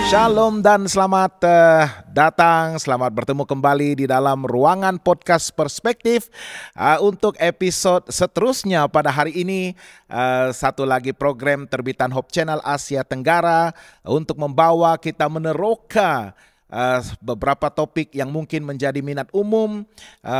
Shalom dan selamat datang, selamat bertemu kembali di dalam ruangan podcast perspektif. Untuk episode seterusnya pada hari ini, satu lagi program terbitan Hope Channel Asia Tenggara untuk membawa kita meneroka beberapa topik yang mungkin menjadi minat umum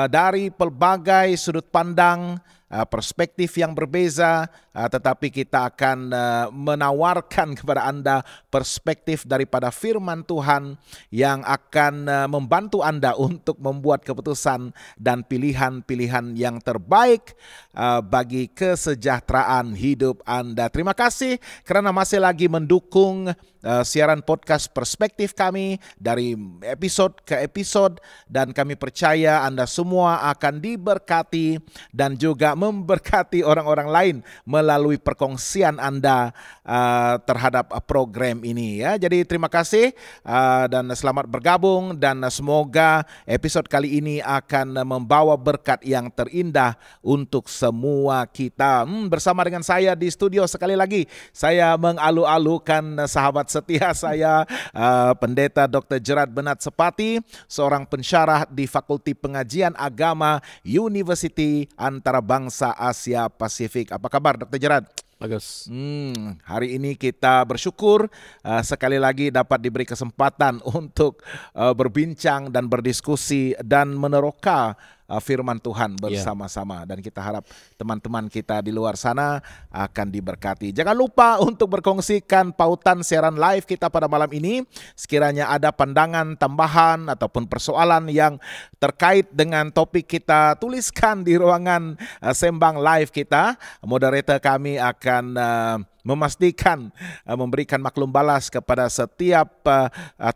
dari pelbagai sudut pandang, perspektif yang berbeza, tetapi kita akan menawarkan kepada Anda perspektif daripada firman Tuhan yang akan membantu Anda untuk membuat keputusan dan pilihan-pilihan yang terbaik bagi kesejahteraan hidup Anda. Terima kasih kerana masih lagi mendukung siaran podcast perspektif kami dari episode ke episode, dan kami percaya Anda semua akan diberkati dan juga memberkati orang-orang lain melalui perkongsian Anda terhadap program ini ya. Jadi terima kasih dan selamat bergabung, dan semoga episode kali ini akan membawa berkat yang terindah untuk semua kita. Bersama dengan saya di studio sekali lagi, saya mengalu-alukan sahabat setia saya, Pendeta Dr. Gerard Bernard Sepati, seorang pensyarah di Fakulti Pengajian Agama University Antarabangsa Asia Pasifik. Apa kabar Dr. Gerard? Bagus. Hari ini kita bersyukur sekali lagi dapat diberi kesempatan untuk berbincang dan berdiskusi dan meneroka firman Tuhan bersama-sama, dan kita harap teman-teman kita di luar sana akan diberkati. Jangan lupa untuk berkongsikan pautan siaran live kita pada malam ini. Sekiranya ada pandangan tambahan ataupun persoalan yang terkait dengan topik kita, tuliskan di ruangan sembang live kita. Moderator kami akan memastikan memberikan maklum balas kepada setiap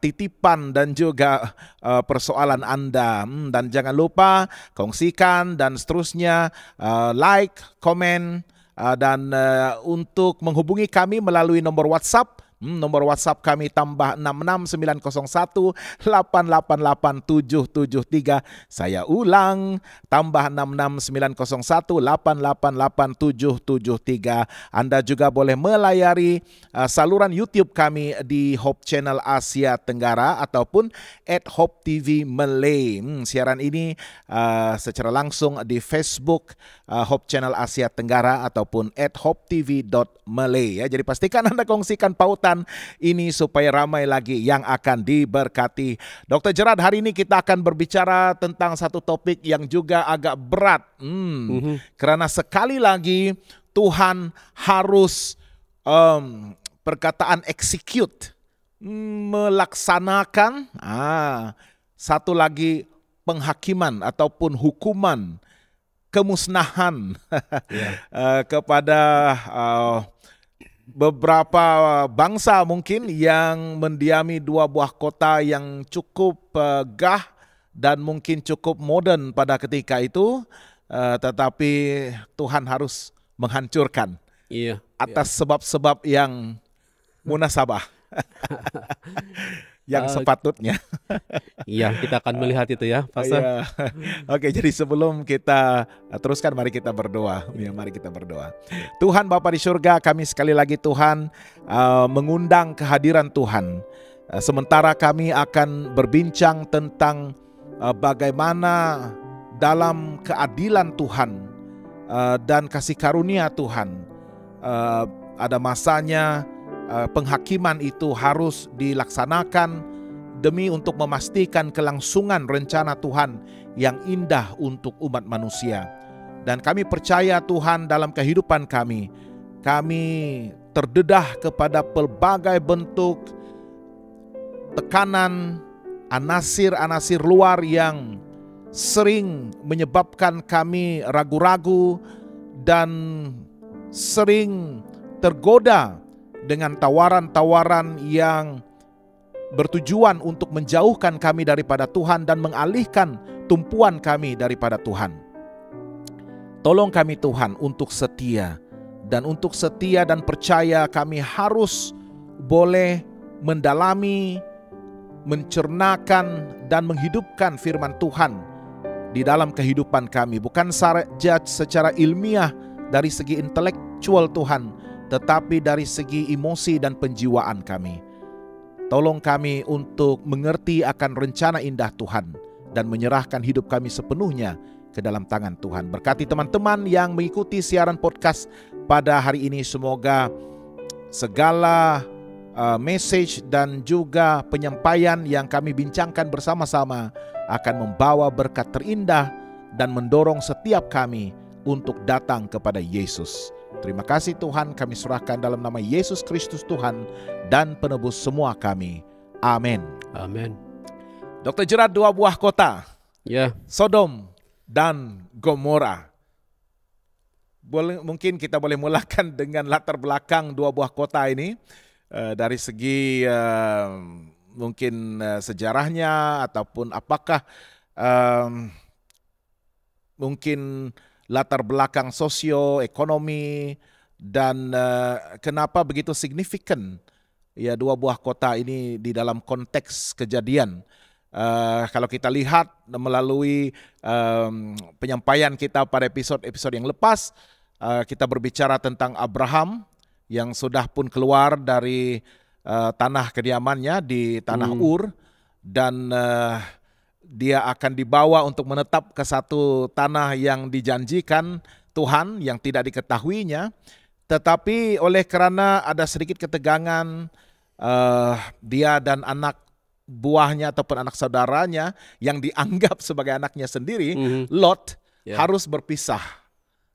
titipan dan juga persoalan Anda. Dan jangan lupa kongsikan dan seterusnya, like, komen, dan untuk menghubungi kami melalui nomor WhatsApp. Nomor WhatsApp kami tambah 66901888773. Saya ulang, tambah 66901888773. Anda juga boleh melayari saluran YouTube kami di Hope Channel Asia Tenggara ataupun @Hope TV Malay. Siaran ini secara langsung di Facebook Hope Channel Asia Tenggara ataupun @hopetv.malay ya. Jadi pastikan Anda kongsikan pautan ini supaya ramai lagi yang akan diberkati. Dr. Gerard, hari ini kita akan berbicara tentang satu topik yang juga agak berat. Karena sekali lagi Tuhan harus perkataan execute, melaksanakan satu lagi penghakiman ataupun hukuman kemusnahan kepada beberapa bangsa mungkin yang mendiami dua buah kota yang cukup gah dan mungkin cukup modern pada ketika itu, tetapi Tuhan harus menghancurkan atas sebab-sebab yang munasabah. Yang sepatutnya. Iya, kita akan melihat itu ya, Pastor. Oke, jadi sebelum kita teruskan, mari kita berdoa. Ya, mari kita berdoa. Tuhan Bapa di surga, kami sekali lagi Tuhan mengundang kehadiran Tuhan. Sementara kami akan berbincang tentang bagaimana dalam keadilan Tuhan dan kasih karunia Tuhan, ada masanya penghakiman itu harus dilaksanakan demi untuk memastikan kelangsungan rencana Tuhan yang indah untuk umat manusia. Dan kami percaya Tuhan dalam kehidupan kami terdedah kepada pelbagai bentuk tekanan anasir-anasir luar yang sering menyebabkan kami ragu-ragu dan sering tergoda dengan tawaran-tawaran yang bertujuan untuk menjauhkan kami daripada Tuhan dan mengalihkan tumpuan kami daripada Tuhan. Tolong kami Tuhan untuk setia, dan untuk setia dan percaya kami harus boleh mendalami, mencernakan dan menghidupkan firman Tuhan di dalam kehidupan kami, bukan saja secara ilmiah dari segi intelektual Tuhan, tetapi dari segi emosi dan penjiwaan kami. Tolong kami untuk mengerti akan rencana indah Tuhan dan menyerahkan hidup kami sepenuhnya ke dalam tangan Tuhan. Berkati teman-teman yang mengikuti siaran podcast pada hari ini. Semoga segala message dan juga penyampaian yang kami bincangkan bersama-sama akan membawa berkat terindah dan mendorong setiap kami untuk datang kepada Yesus. Terima kasih Tuhan, kami serahkan dalam nama Yesus Kristus Tuhan dan penebus semua kami. Amin. Amin. Dr. Gerard, 2 buah kota, Ya, Sodom dan Gomora. Mungkin kita boleh mulakan dengan latar belakang 2 buah kota ini. Dari segi mungkin sejarahnya ataupun apakah mungkin latar belakang sosio-ekonomi dan kenapa begitu signifikan ya 2 buah kota ini di dalam konteks kejadian. Kalau kita lihat melalui penyampaian kita pada episode-episode yang lepas, kita berbicara tentang Abraham yang sudah pun keluar dari tanah kediamannya di tanah Ur, dan dia akan dibawa untuk menetap ke satu tanah yang dijanjikan Tuhan yang tidak diketahuinya. Tetapi oleh kerana ada sedikit ketegangan, dia dan anak buahnya ataupun anak saudaranya yang dianggap sebagai anaknya sendiri, Lot, harus berpisah.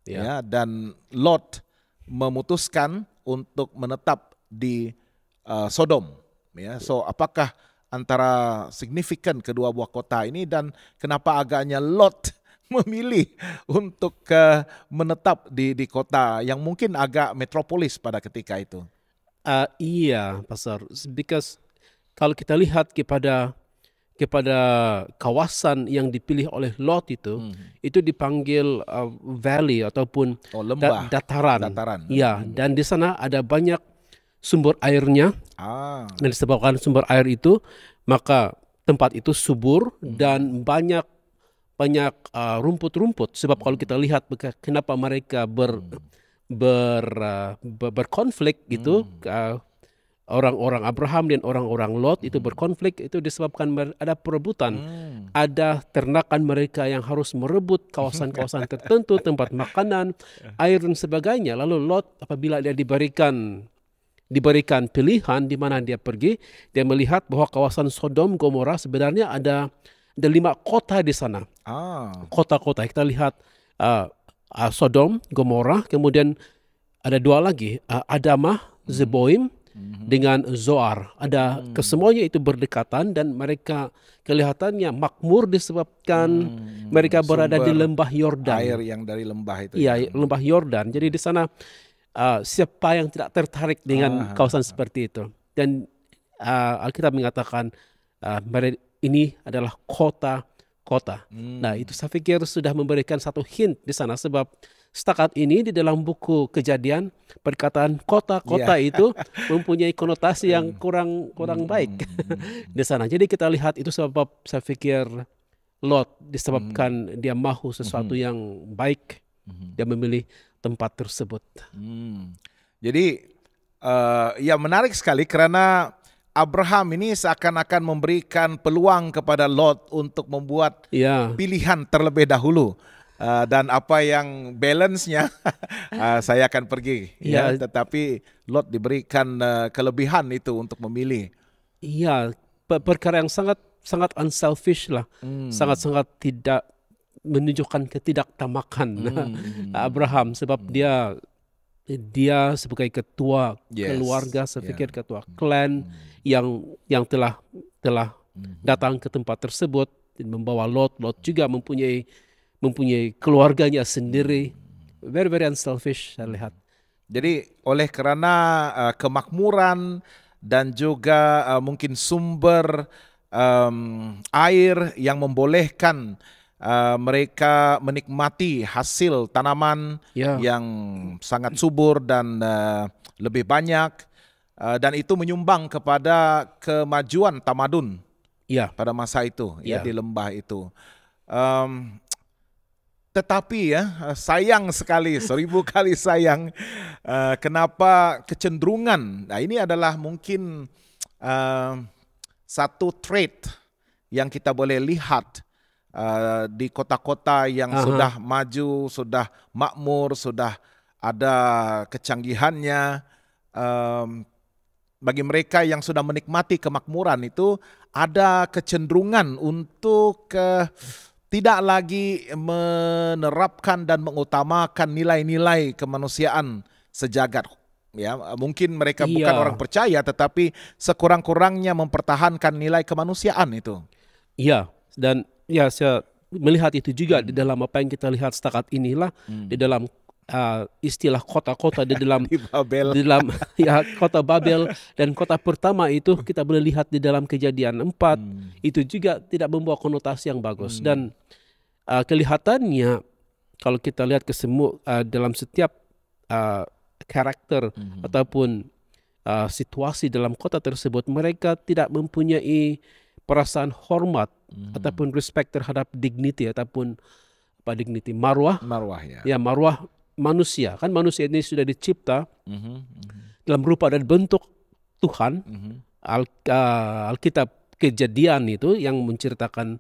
Ya, dan Lot memutuskan untuk menetap di Sodom. Ya, so apakah antara signifikan kedua buah kota ini dan kenapa agaknya Lot memilih untuk menetap di kota yang mungkin agak metropolis pada ketika itu? Iya, Pastor. Because kalau kita lihat kepada kawasan yang dipilih oleh Lot itu dipanggil valley ataupun lembah, dataran. Ya, dan di sana ada banyak sumber airnya. Dan disebabkan sumber air itu, maka tempat itu subur dan banyak rumput-rumput. Sebab kalau kita lihat kenapa mereka berkonflik gitu, orang-orang Abraham dan orang-orang Lot itu berkonflik, itu disebabkan ada perebutan. Ada ternakan mereka yang harus merebut kawasan-kawasan tertentu, tempat makanan, air dan sebagainya. Lalu Lot apabila dia diberikan pilihan di mana dia pergi, dia melihat bahwa kawasan Sodom Gomora sebenarnya ada 5 kota di sana. Kota-kota kita lihat Sodom Gomora, kemudian ada 2 lagi, Adamah, Zeboim dengan Zoar. Ada kesemuanya itu berdekatan dan mereka kelihatannya makmur disebabkan mereka berada di lembah Yordan. Air yang dari lembah itu. Iya, lembah Yordan. Jadi di sana siapa yang tidak tertarik dengan kawasan seperti itu? Dan Alkitab mengatakan ini adalah kota-kota. Nah, itu saya pikir sudah memberikan satu hint di sana, sebab setakat ini di dalam buku Kejadian perkataan kota-kota itu mempunyai konotasi yang kurang baik di sana. Jadi kita lihat itu sebab saya pikir Lot disebabkan dia mahu sesuatu yang baik, dia memilih tempat tersebut. Jadi ya menarik sekali karena Abraham ini seakan-akan memberikan peluang kepada Lot untuk membuat pilihan terlebih dahulu. Dan apa yang balance-nya saya akan pergi. Tetapi Lot diberikan kelebihan itu untuk memilih. Iya, perkara yang sangat unselfish lah. Sangat-sangat tidak menunjukkan ketidaktamakan Abraham, sebab dia sebagai ketua keluarga, saya pikir ketua klan yang telah datang ke tempat tersebut dan membawa Lot juga mempunyai keluarganya sendiri. Very very unselfish saya lihat. Jadi oleh kerana kemakmuran dan juga mungkin sumber air yang membolehkan mereka menikmati hasil tanaman yang sangat subur dan lebih banyak, dan itu menyumbang kepada kemajuan tamadun pada masa itu di lembah itu. Tetapi sayang sekali, 1000 kali sayang, kenapa kecenderungan, nah ini adalah mungkin satu trait yang kita boleh lihat di kota-kota yang sudah maju, sudah makmur, sudah ada kecanggihannya. Bagi mereka yang sudah menikmati kemakmuran itu ada kecenderungan untuk tidak lagi menerapkan dan mengutamakan nilai-nilai kemanusiaan sejagat. Ya, mungkin mereka bukan orang percaya, tetapi sekurang-kurangnya mempertahankan nilai kemanusiaan itu. Iya, dan ya saya melihat itu juga di dalam apa yang kita lihat setakat inilah, di dalam istilah kota-kota di dalam Di Babel. di dalam ya kota Babel, dan kota pertama itu kita boleh lihat di dalam Kejadian 4 itu juga tidak membawa konotasi yang bagus. Dan kelihatannya kalau kita lihat ke semua dalam setiap karakter ataupun situasi dalam kota tersebut, mereka tidak mempunyai perasaan hormat ataupun respect terhadap dignity ataupun marwah. Ya, marwah manusia. Kan manusia ini sudah dicipta dalam rupa dan bentuk Tuhan. Alkitab Kejadian itu yang menceritakan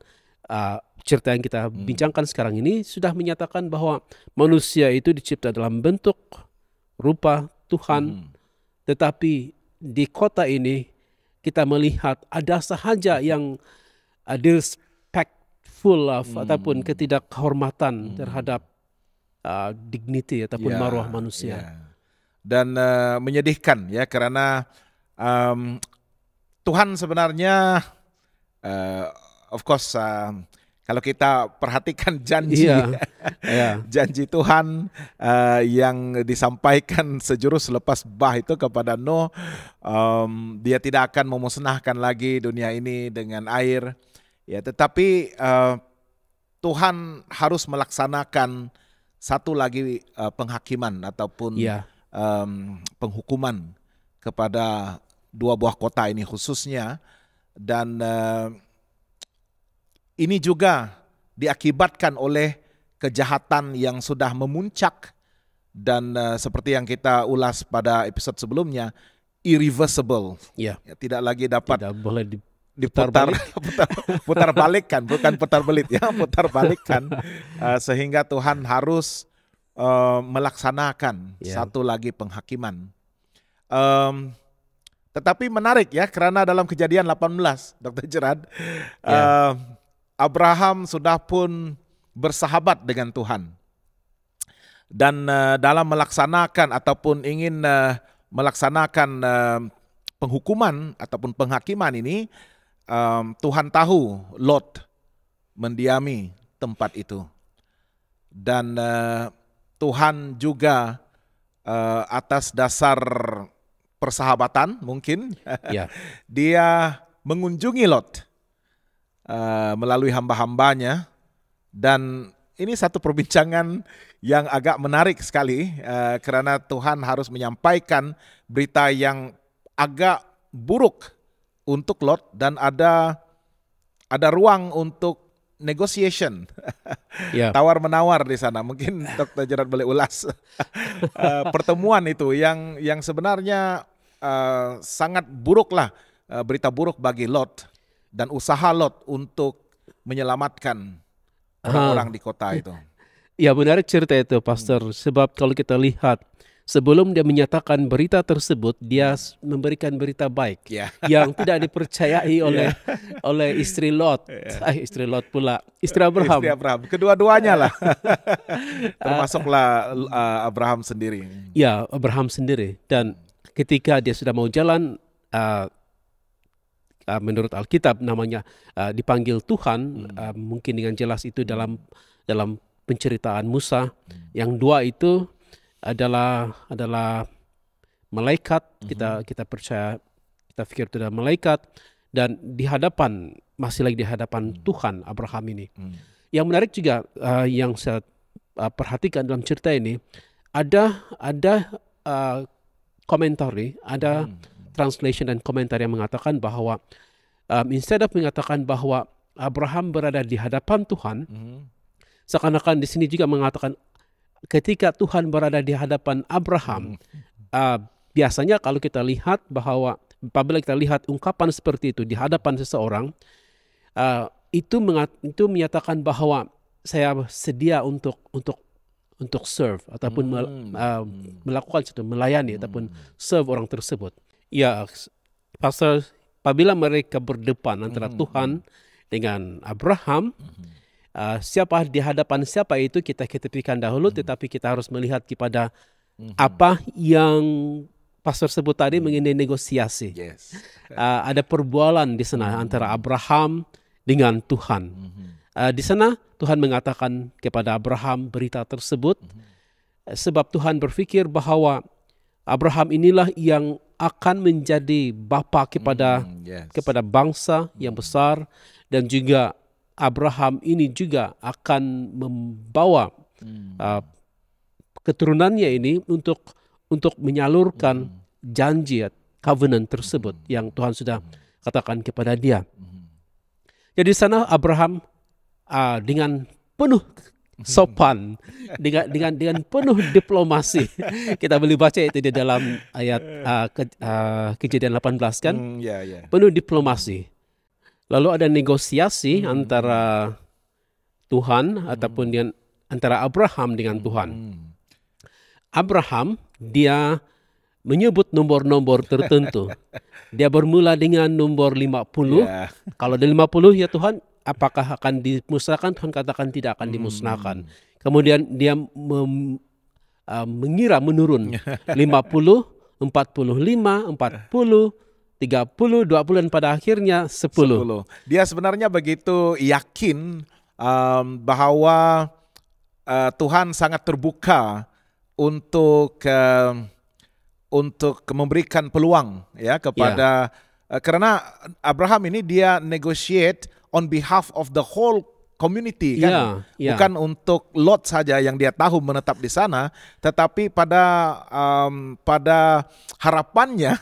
cerita yang kita bincangkan sekarang ini sudah menyatakan bahwa manusia itu dicipta dalam bentuk rupa Tuhan. Tetapi di kota ini kita melihat ada sahaja yang disrespectful ataupun ketidakhormatan terhadap dignity ataupun marwah manusia. Dan menyedihkan ya, karena Tuhan sebenarnya of course kalau kita perhatikan janji janji Tuhan yang disampaikan sejurus lepas bah itu kepada Nuh, dia tidak akan memusnahkan lagi dunia ini dengan air. Ya, tetapi Tuhan harus melaksanakan satu lagi penghakiman ataupun penghukuman kepada dua buah kota ini khususnya. Dan ini juga diakibatkan oleh kejahatan yang sudah memuncak dan seperti yang kita ulas pada episode sebelumnya, irreversible. Ya, tidak lagi dapat putar balikkan, bukan putar belit ya, putar balikkan. Sehingga Tuhan harus melaksanakan satu lagi penghakiman. Tetapi menarik ya, karena dalam Kejadian 18, Dr. Gerard, Abraham sudah pun bersahabat dengan Tuhan. Dan dalam melaksanakan ataupun ingin melaksanakan penghukuman ataupun penghakiman ini, Tuhan tahu Lot mendiami tempat itu. Dan Tuhan juga atas dasar persahabatan mungkin dia mengunjungi Lot melalui hamba-hambanya. Dan ini satu perbincangan yang agak menarik sekali karena Tuhan harus menyampaikan berita yang agak buruk untuk Lot dan ada ruang untuk negotiation, tawar menawar di sana. Mungkin Dr. Gerard boleh ulas pertemuan itu yang sebenarnya sangat buruk lah, berita buruk bagi Lot dan usaha Lot untuk menyelamatkan orang-orang di kota itu. Ya, menarik cerita itu, Pastor. Sebab kalau kita lihat, sebelum dia menyatakan berita tersebut, dia memberikan berita baik yang tidak dipercayai oleh istri Lot. Istri Lot pula, istri Abraham. Istri Abraham, kedua-duanya lah. Termasuklah Abraham sendiri. Ya, Abraham sendiri. Dan ketika dia sudah mau jalan, menurut Alkitab namanya dipanggil Tuhan, mungkin dengan jelas itu dalam penceritaan Musa. Yang dua itu adalah malaikat. Kita percaya, kita pikir itu adalah malaikat, dan masih lagi di hadapan Tuhan Abraham ini. Yang menarik juga yang saya perhatikan dalam cerita ini, ada komentari, ada translation dan komentar yang mengatakan bahwa instead of mengatakan bahwa Abraham berada di hadapan Tuhan, seakan-akan di sini juga mengatakan ketika Tuhan berada di hadapan Abraham. Biasanya kalau kita lihat bahwa apabila kita lihat ungkapan seperti itu di hadapan seseorang, itu menyatakan bahwa saya sedia untuk serve ataupun melakukan sesuatu, melayani ataupun serve orang tersebut. Ya, pasal apabila mereka berdepan antara Tuhan dengan Abraham, siapa di hadapan siapa itu kita ketepikan dahulu, tetapi kita harus melihat kepada apa yang pastor sebut tadi mengenai negosiasi. Yes. Ada perbualan di sana antara Abraham dengan Tuhan. Di sana Tuhan mengatakan kepada Abraham berita tersebut, sebab Tuhan berfikir bahwa Abraham inilah yang akan menjadi bapa kepada bangsa yang besar, dan juga Abraham ini juga akan membawa keturunannya ini untuk menyalurkan janji covenant tersebut yang Tuhan sudah katakan kepada dia. Jadi di sana Abraham dengan penuh sopan, dengan penuh diplomasi. Kita boleh baca itu di dalam ayat Kejadian 18 kan? Penuh diplomasi. Lalu ada negosiasi antara Tuhan ataupun antara Abraham dengan Tuhan. Abraham dia menyebut nomor-nomor tertentu. Dia bermula dengan nomor 50. Kalau ada 50 ya Tuhan, apakah akan dimusnahkan? Tuhan katakan tidak akan dimusnahkan. Kemudian dia mengira menurun 50, 45, 40, 30, 20 dan pada akhirnya 10. Dia sebenarnya begitu yakin bahwa Tuhan sangat terbuka untuk memberikan peluang ya kepada karena Abraham ini dia negotiate on behalf of the whole community kan, bukan untuk Lot saja yang dia tahu menetap di sana, tetapi pada harapannya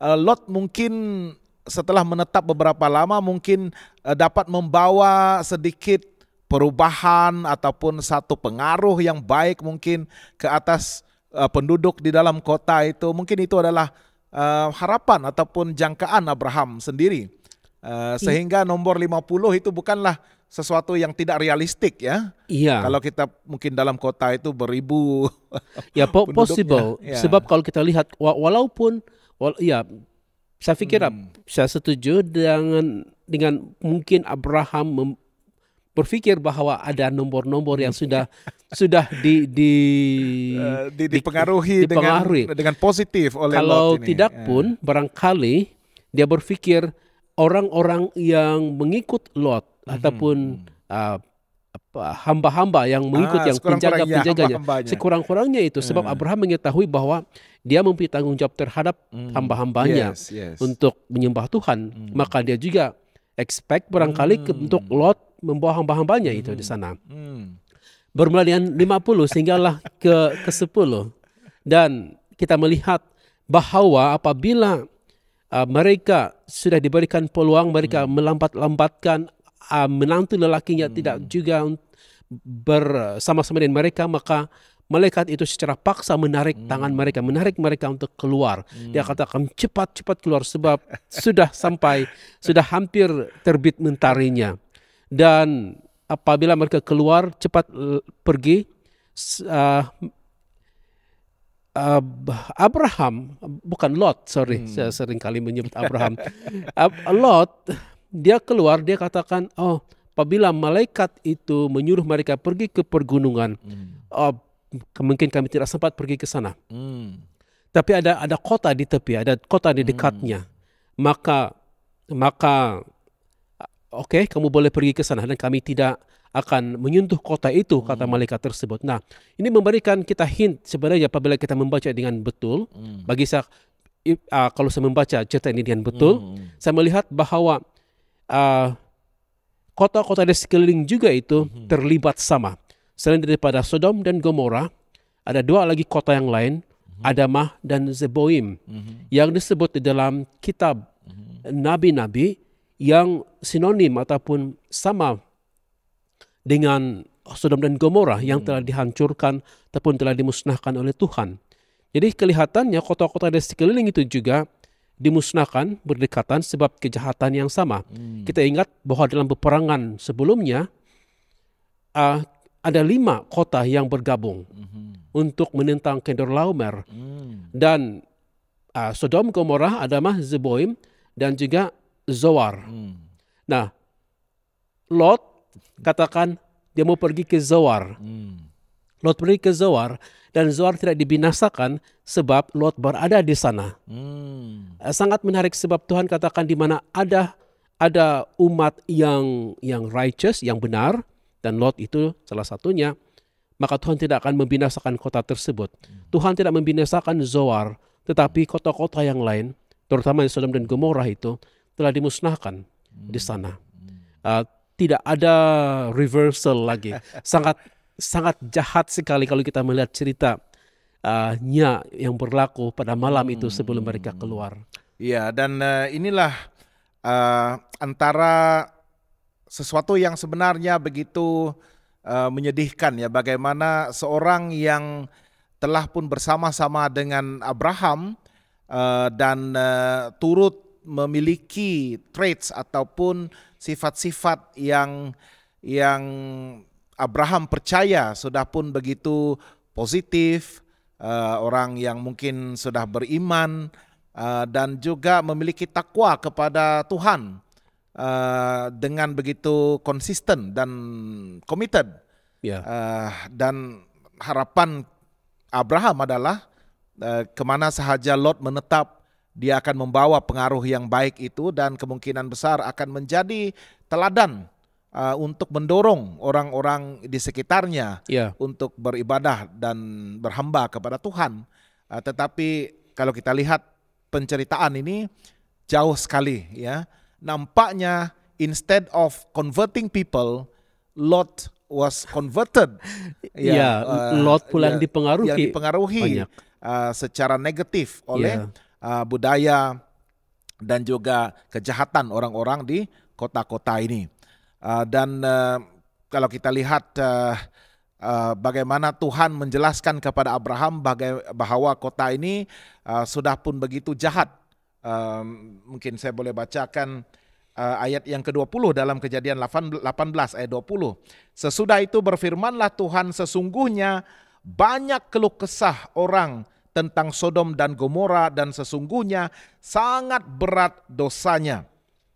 Lot mungkin setelah menetap beberapa lama mungkin dapat membawa sedikit perubahan ataupun satu pengaruh yang baik mungkin ke atas penduduk di dalam kota itu. Mungkin itu adalah harapan ataupun jangkaan Abraham sendiri. Sehingga nomor 50 itu bukanlah sesuatu yang tidak realistik ya. Kalau kita mungkin dalam kota itu beribu possible. Sebab kalau kita lihat walaupun saya pikir saya setuju dengan mungkin Abraham berpikir bahwa ada nomor-nomor yang sudah dipengaruhi dengan positif oleh Lot ini. Kalau tidak pun barangkali dia berpikir orang-orang yang mengikut Lot ataupun hamba-hamba yang mengikut yang penjaga-penjaganya sekurang-kurangnya itu, sebab Abraham mengetahui bahwa dia mempunyai tanggung jawab terhadap hamba-hambanya untuk menyembah Tuhan, maka dia juga expect barangkali untuk Lot membawa hamba-hambanya itu di sana. Bermula dengan 50 sehinggalah ke 10. Dan kita melihat bahwa apabila mereka sudah diberikan peluang, mereka melambat-lambatkan menantu lelakinya tidak juga bersama-sama dengan mereka, maka malaikat itu secara paksa menarik tangan mereka, menarik mereka untuk keluar. Dia katakan cepat-cepat keluar sebab sudah hampir terbit mentarinya. Dan apabila mereka keluar cepat pergi, Abraham, bukan Lot, saya sering kali menyebut Abraham. Lot, dia keluar, dia katakan, apabila malaikat itu menyuruh mereka pergi ke pergunungan, mungkin kami tidak sempat pergi ke sana. Tapi ada kota di tepi, ada kota di dekatnya. Maka oke, kamu boleh pergi ke sana dan kami tidak akan menyentuh kota itu, kata malaikat tersebut. Nah, ini memberikan kita hint sebenarnya apabila kita membaca dengan betul. Bagi saya, kalau saya membaca cerita ini dengan betul, saya melihat bahwa kota-kota di sekeliling juga itu terlibat sama. Selain daripada Sodom dan Gomora, ada dua lagi kota yang lain, Adamah dan Zeboim, yang disebut di dalam kitab nabi-nabi yang sinonim ataupun sama dengan Sodom dan Gomora yang telah dihancurkan ataupun telah dimusnahkan oleh Tuhan. Jadi kelihatannya kota-kota di sekeliling itu juga dimusnahkan berdekatan sebab kejahatan yang sama. Kita ingat bahwa dalam peperangan sebelumnya ada 5 kota yang bergabung untuk menentang Kedorlaomer. Dan Sodom, Gomorrah, Admah, Zeboim, dan juga Zoar. Nah, Lot katakan dia mau pergi ke Zoar. Lot pergi ke Zoar, dan Zoar tidak dibinasakan sebab Lot berada di sana. Sangat menarik sebab Tuhan katakan di mana ada umat yang righteous, yang benar, dan Lot itu salah satunya, maka Tuhan tidak akan membinasakan kota tersebut. Tuhan tidak membinasakan Zoar, tetapi kota-kota yang lain, terutama di Sodom dan Gomorrah itu, telah dimusnahkan di sana. Tidak ada reversal lagi. Sangat jahat sekali kalau kita melihat ceritanya yang berlaku pada malam itu sebelum mereka keluar. Iya, dan inilah antara sesuatu yang sebenarnya begitu menyedihkan ya, bagaimana seorang yang telah pun bersama-sama dengan Abraham dan turut memiliki traits ataupun sifat-sifat yang Abraham percaya sudah pun begitu positif, orang yang mungkin sudah beriman dan juga memiliki takwa kepada Tuhan dengan begitu konsisten dan committed. Dan harapan Abraham adalah kemana sahaja Lot menetap, dia akan membawa pengaruh yang baik itu dan kemungkinan besar akan menjadi teladan untuk mendorong orang-orang di sekitarnya untuk beribadah dan berhamba kepada Tuhan. Tetapi kalau kita lihat penceritaan ini jauh sekali ya. Nampaknya instead of converting people, Lot was converted. Lot pula yang dipengaruhi banyak. Secara negatif oleh budaya dan juga kejahatan orang-orang di kota-kota ini. Dan kalau kita lihat bagaimana Tuhan menjelaskan kepada Abraham bahwa kota ini sudah pun begitu jahat. Mungkin saya boleh bacakan ayat yang ke-20 dalam Kejadian 18 ayat 20. Sesudah itu berfirmanlah Tuhan, sesungguhnya banyak keluh kesah orang tentang Sodom dan Gomora dan sesungguhnya sangat berat dosanya.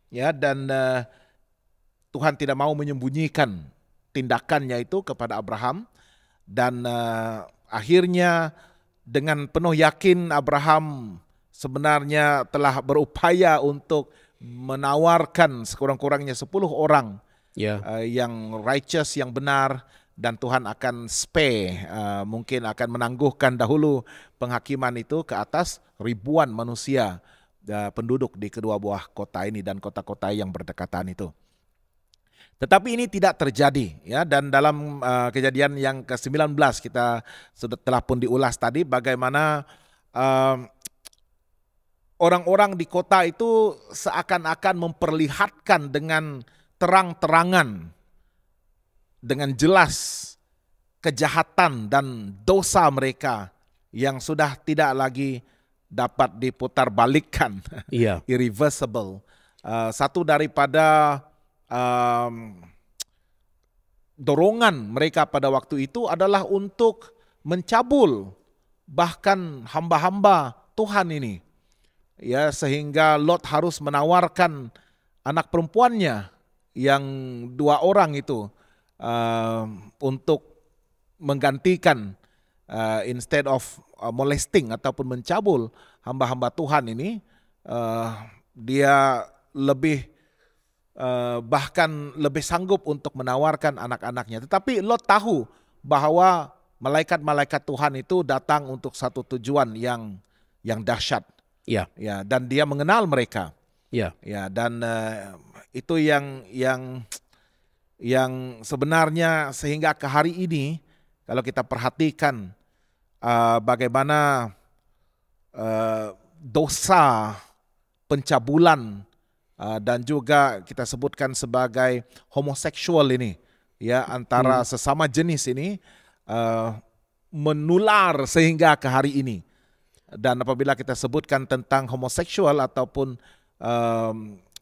Ya, dan Tuhan tidak mau menyembunyikan tindakannya itu kepada Abraham dan akhirnya dengan penuh yakin Abraham sebenarnya telah berupaya untuk menawarkan sekurang-kurangnya 10 orang yang righteous, yang benar, dan Tuhan akan mungkin akan menangguhkan dahulu penghakiman itu ke atas ribuan manusia penduduk di kedua buah kota ini dan kota-kota yang berdekatan itu. Tetapi ini tidak terjadi ya, dan dalam Kejadian yang ke-19 kita telah pun diulas tadi bagaimana orang-orang di kota itu seakan-akan memperlihatkan dengan terang-terangan, dengan jelas kejahatan dan dosa mereka yang sudah tidak lagi dapat diputar balikkan, irreversible. Satu daripada dorongan mereka pada waktu itu adalah untuk mencabul bahkan hamba-hamba Tuhan ini. Ya, sehingga Lot harus menawarkan anak perempuannya yang 2 orang itu untuk menggantikan instead of molesting ataupun mencabul hamba-hamba Tuhan ini, dia lebih bahkan lebih sanggup untuk menawarkan anak-anaknya. Tetapi Lot tahu bahwa malaikat-malaikat Tuhan itu datang untuk satu tujuan yang dahsyat. Ya, dan dia mengenal mereka. Ya, dan itu yang sebenarnya sehingga ke hari ini kalau kita perhatikan bagaimana dosa pencabulan dan juga kita sebutkan sebagai homoseksual ini ya antara sesama jenis ini menular sehingga ke hari ini. Dan apabila kita sebutkan tentang homoseksual ataupun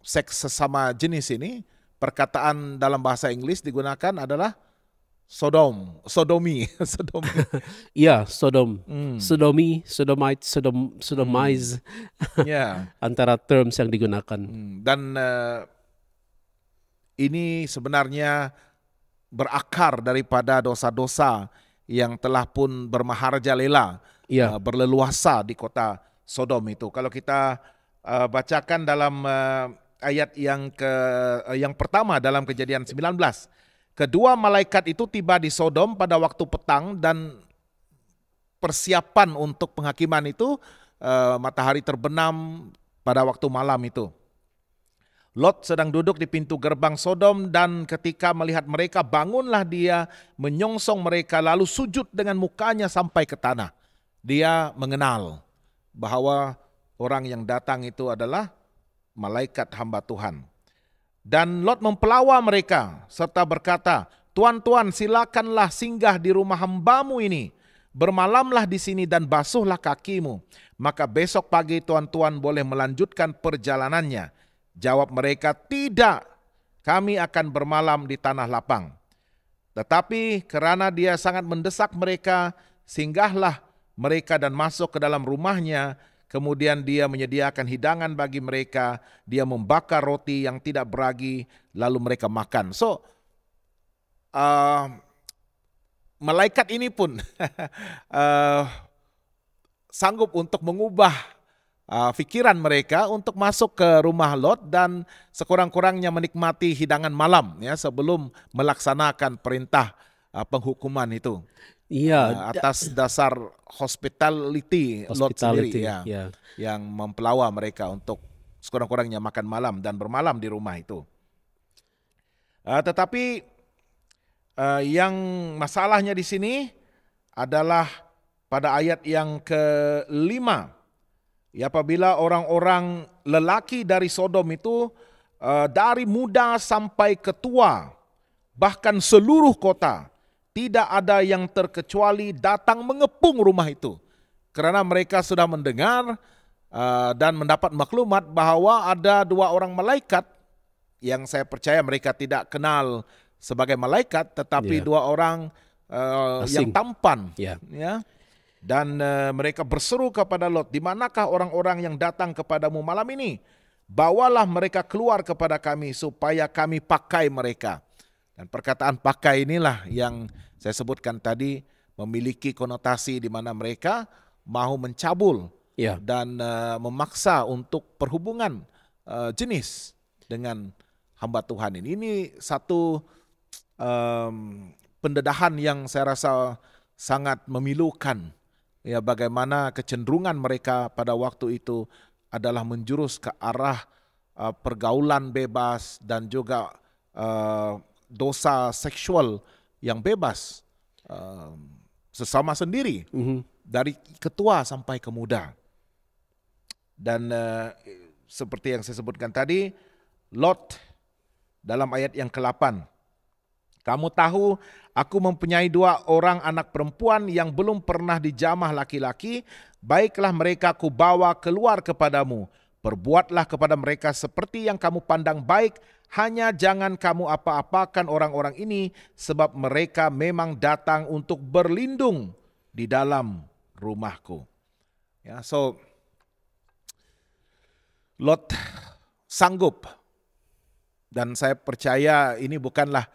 seks sesama jenis ini, perkataan dalam bahasa Inggris digunakan adalah sodomi. Iya, Sodom, sodomi, sodomite, sodomize, Ya. antara terms yang digunakan. Dan ini sebenarnya berakar daripada dosa-dosa yang telah pun bermaharjalela, Iya, berleluasa di kota Sodom itu. Kalau kita bacakan dalam ayat yang pertama dalam Kejadian 19. Kedua malaikat itu tiba di Sodom pada waktu petang, dan persiapan untuk penghakiman itu matahari terbenam pada waktu malam itu. Lot sedang duduk di pintu gerbang Sodom, dan ketika melihat mereka, bangunlah dia menyongsong mereka lalu sujud dengan mukanya sampai ke tanah. Dia mengenal bahwa orang yang datang itu adalah malaikat hamba Tuhan. Dan Lot mempelawa mereka serta berkata, "Tuan-tuan, silakanlah singgah di rumah hambamu ini. Bermalamlah di sini dan basuhlah kakimu. Maka besok pagi tuan-tuan boleh melanjutkan perjalanannya." Jawab mereka, "Tidak, kami akan bermalam di tanah lapang." Tetapi karena dia sangat mendesak mereka, singgahlah mereka dan masuk ke dalam rumahnya. Kemudian dia menyediakan hidangan bagi mereka, dia membakar roti yang tidak beragi, lalu mereka makan. So, malaikat ini pun sanggup untuk mengubah pikiran mereka untuk masuk ke rumah Lot dan sekurang-kurangnya menikmati hidangan malam ya sebelum melaksanakan perintah penghukuman itu. iya, Atas dasar hospitality Lot sendiri ya, ya. yang mempelawa mereka untuk sekurang-kurangnya makan malam dan bermalam di rumah itu. Tetapi yang masalahnya di sini adalah pada ayat yang ke-5. Ya, apabila orang-orang lelaki dari Sodom itu dari muda sampai ke tua, bahkan seluruh kota, tidak ada yang terkecuali datang mengepung rumah itu. Karena mereka sudah mendengar dan mendapat maklumat bahwa ada 2 orang malaikat yang saya percaya mereka tidak kenal sebagai malaikat, tetapi 2 orang yang tampan. Ya. Ya. Dan mereka berseru kepada Lot, "Di manakah orang-orang yang datang kepadamu malam ini? Bawalah mereka keluar kepada kami supaya kami pakai mereka." Dan perkataan pakai inilah yang saya sebutkan tadi memiliki konotasi di mana mereka mau mencabul dan memaksa untuk perhubungan jenis dengan hamba Tuhan ini. Ini satu pendedahan yang saya rasa sangat memilukan. Ya, bagaimana kecenderungan mereka pada waktu itu adalah menjurus ke arah pergaulan bebas dan juga dosa seksual yang bebas sesama sendiri, dari ketua sampai ke muda. Dan seperti yang saya sebutkan tadi, Lot dalam ayat yang ke-8, "Kamu tahu aku mempunyai 2 orang anak perempuan yang belum pernah dijamah laki-laki. Baiklah mereka kubawa keluar kepadamu. Perbuatlah kepada mereka seperti yang kamu pandang baik. Hanya jangan kamu apa-apakan orang-orang ini, sebab mereka memang datang untuk berlindung di dalam rumahku." Ya, so Lot sanggup, dan saya percaya ini bukanlah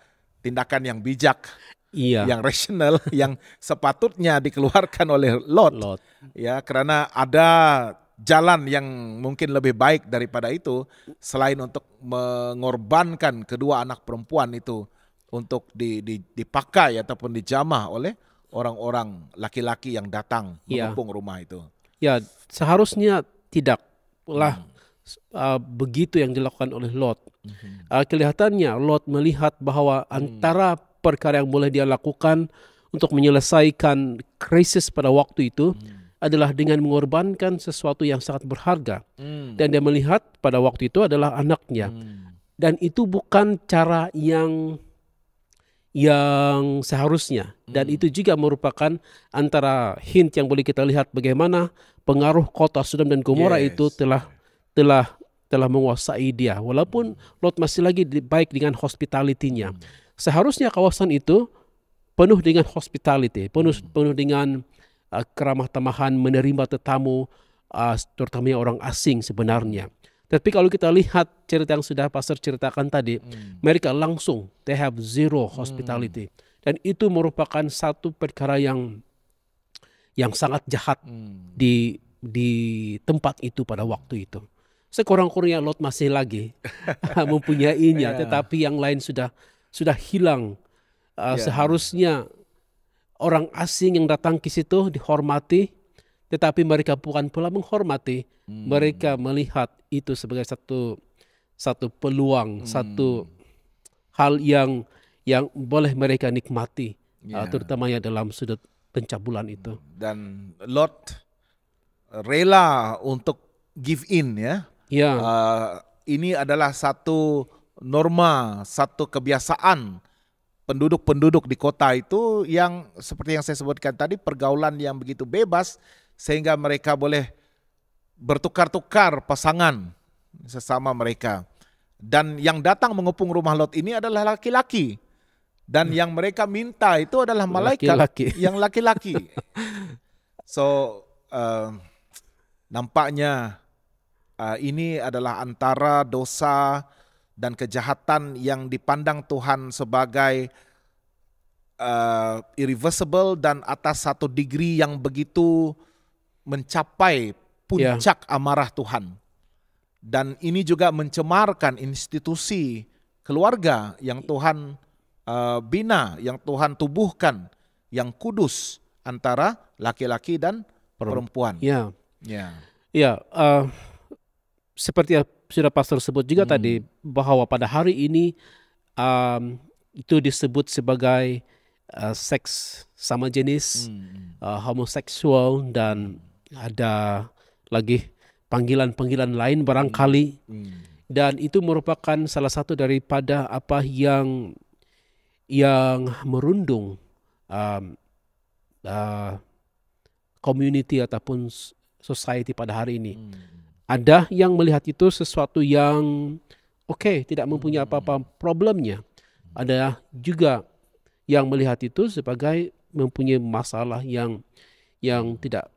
tindakan yang bijak, yang rasional, yang sepatutnya dikeluarkan oleh Lot. Ya, karena ada jalan yang mungkin lebih baik daripada itu selain untuk mengorbankan kedua anak perempuan itu untuk dipakai ataupun dijamah oleh orang-orang laki-laki yang datang mengepung rumah itu. Ya, seharusnya tidaklah begitu yang dilakukan oleh Lot. Kelihatannya Lot melihat bahwa antara perkara yang boleh dia lakukan untuk menyelesaikan krisis pada waktu itu adalah dengan mengorbankan sesuatu yang sangat berharga. Dan dia melihat pada waktu itu adalah anaknya. Dan itu bukan cara yang yang seharusnya. Dan itu juga merupakan antara hint yang boleh kita lihat bagaimana pengaruh kota Sodom dan Gomora itu telah menguasai dia. Walaupun Lot masih lagi baik dengan hospitality-nya. Seharusnya kawasan itu penuh dengan hospitality, penuh dengan keramah tamahan, menerima tetamu, terutama orang asing sebenarnya. Tapi kalau kita lihat cerita yang sudah Pastor ceritakan tadi, mereka langsung they have zero hospitality, dan itu merupakan satu perkara yang sangat jahat di tempat itu pada waktu itu. Sekurang-kurangnya Lot masih lagi mempunyainya, tetapi yang lain sudah hilang. Seharusnya orang asing yang datang ke situ dihormati, tetapi mereka bukan pula menghormati. Mereka melihat itu sebagai satu peluang, satu hal yang boleh mereka nikmati, terutamanya dalam sudut pencabulan itu. Dan Lot rela untuk give in, ya. Ini adalah satu norma, satu kebiasaan penduduk-penduduk di kota itu yang seperti yang saya sebutkan tadi, pergaulan yang begitu bebas sehingga mereka boleh bertukar-tukar pasangan sesama mereka. Dan yang datang mengepung rumah Lot ini adalah laki-laki. Dan yang mereka minta itu adalah malaikat yang laki-laki. So nampaknya ini adalah antara dosa dan kejahatan yang dipandang Tuhan sebagai irreversible dan atas satu degree yang begitu mencapai puncak amarah Tuhan. Dan ini juga mencemarkan institusi keluarga yang Tuhan bina, yang Tuhan tubuhkan, yang kudus antara laki-laki dan perempuan. Seperti yang sudah Pastor sebut juga tadi, bahwa pada hari ini itu disebut sebagai seks sama jenis, homoseksual, dan ada lagi panggilan-panggilan lain barangkali. Dan itu merupakan salah satu daripada apa yang merundung community ataupun society pada hari ini. Ada yang melihat itu sesuatu yang tidak mempunyai apa-apa problemnya. Ada juga yang melihat itu sebagai mempunyai masalah yang tidak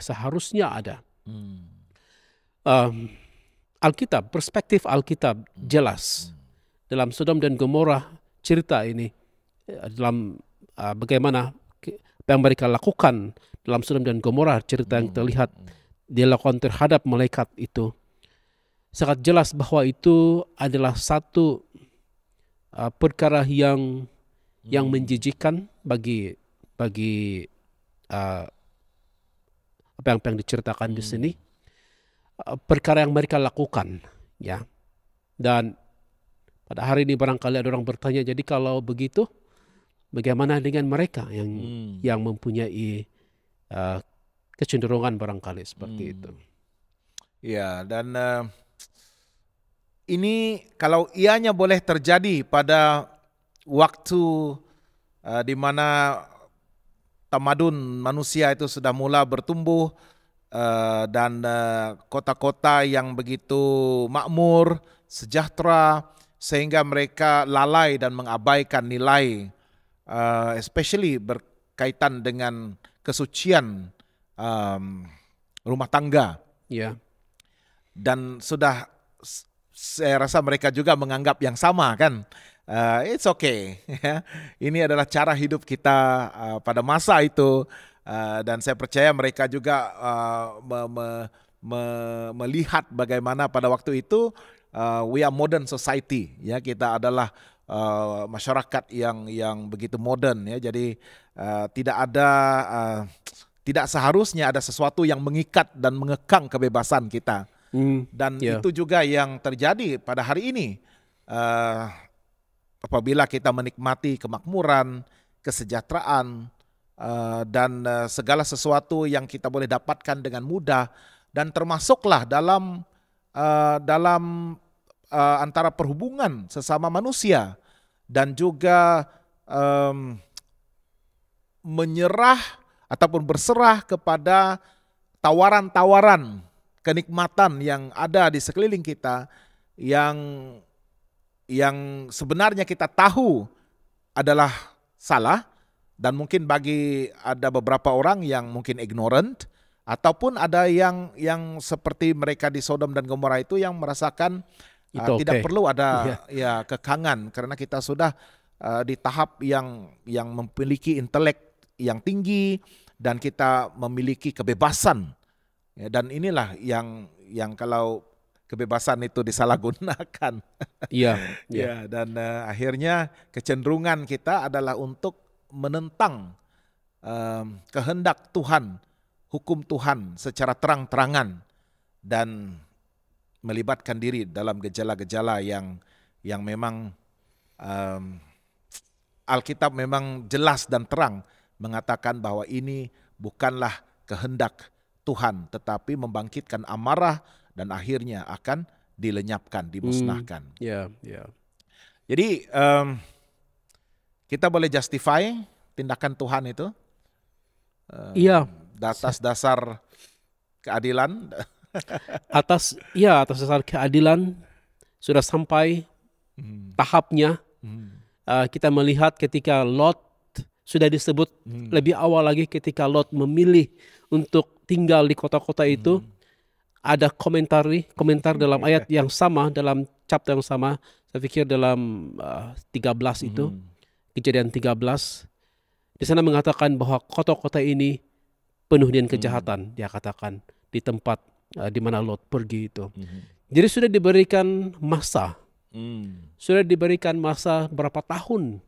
seharusnya ada. Alkitab, perspektif Alkitab jelas dalam Sodom dan Gomora, cerita ini dalam bagaimana apa yang mereka lakukan dalam Sodom dan Gomora, cerita yang terlihat dilakukan terhadap malaikat itu sangat jelas bahwa itu adalah satu perkara yang menjijikan bagi apa yang diceritakan di sini, perkara yang mereka lakukan, ya. Dan pada hari ini barangkali ada orang bertanya, jadi kalau begitu bagaimana dengan mereka yang mempunyai kecenderungan barangkali seperti itu. Ya, dan ini kalau ianya boleh terjadi pada waktu di mana tamadun manusia itu sudah mula bertumbuh, dan kota-kota yang begitu makmur, sejahtera, sehingga mereka lalai dan mengabaikan nilai, especially berkaitan dengan kesucian rumah tangga. Dan sudah, saya rasa mereka juga menganggap yang sama, kan? It's okay. Ini adalah cara hidup kita pada masa itu, dan saya percaya mereka juga melihat bagaimana pada waktu itu we are modern society, ya, kita adalah masyarakat yang begitu modern, ya. Jadi tidak seharusnya ada sesuatu yang mengikat dan mengekang kebebasan kita. Dan itu juga yang terjadi pada hari ini. Apabila kita menikmati kemakmuran, kesejahteraan, dan segala sesuatu yang kita boleh dapatkan dengan mudah, dan termasuklah dalam antara perhubungan sesama manusia, dan juga em, menyerah ataupun berserah kepada tawaran-tawaran kenikmatan yang ada di sekeliling kita, yang sebenarnya kita tahu adalah salah, dan mungkin bagi ada beberapa orang yang mungkin ignorant, ataupun ada yang seperti mereka di Sodom dan Gomora itu yang merasakan tidak perlu ada ya kekangan karena kita sudah di tahap yang memiliki intelek yang tinggi dan kita memiliki kebebasan. Ya, dan inilah yang kalau kebebasan itu disalahgunakan. Iya. Ya, dan akhirnya kecenderungan kita adalah untuk menentang kehendak Tuhan, hukum Tuhan secara terang-terangan dan melibatkan diri dalam gejala-gejala yang memang Alkitab memang jelas dan terang mengatakan bahwa ini bukanlah kehendak Tuhan, tetapi membangkitkan amarah dan akhirnya akan dilenyapkan, dimusnahkan. Jadi kita boleh justify tindakan Tuhan itu atas dasar keadilan. Atas dasar keadilan sudah sampai tahapnya. Kita melihat ketika Lot sudah disebut lebih awal lagi, ketika Lot memilih untuk tinggal di kota-kota itu, ada komentar dalam ayat yang sama, dalam chapter yang sama, saya pikir dalam 13 itu, Kejadian 13, di sana mengatakan bahwa kota-kota ini penuh dengan kejahatan, dia katakan di tempat di mana Lot pergi itu. Jadi sudah diberikan masa, sudah diberikan masa berapa tahun.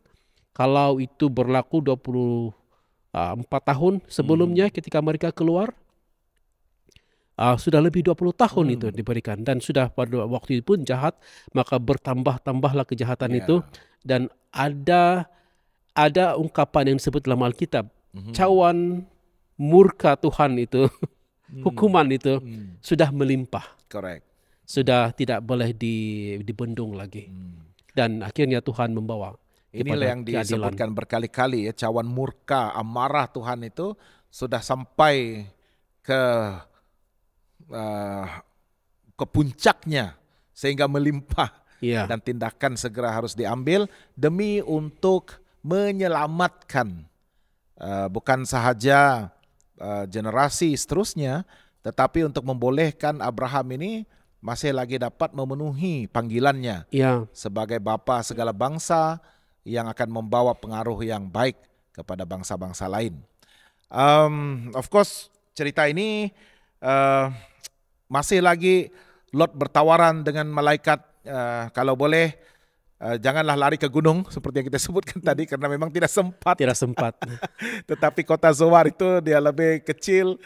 Kalau itu berlaku 24 tahun sebelumnya ketika mereka keluar, sudah lebih 20 tahun itu diberikan. Dan sudah pada waktu itu pun jahat, maka bertambah-tambahlah kejahatan itu. Dan ada ungkapan yang disebut dalam Alkitab, cawan murka Tuhan itu, hukuman itu sudah melimpah. Correct. Sudah tidak boleh dibendung lagi. Dan akhirnya Tuhan membawa. Inilah yang disebutkan berkali-kali ya, cawan murka, amarah Tuhan itu sudah sampai ke puncaknya sehingga melimpah. Dan tindakan segera harus diambil demi untuk menyelamatkan bukan sahaja generasi seterusnya, tetapi untuk membolehkan Abraham ini masih lagi dapat memenuhi panggilannya sebagai bapa segala bangsa yang akan membawa pengaruh yang baik kepada bangsa-bangsa lain. Of course cerita ini masih lagi Lot bertawaran dengan malaikat, kalau boleh janganlah lari ke gunung seperti yang kita sebutkan tadi karena memang tidak sempat. Tetapi kota Zoar itu dia lebih kecil,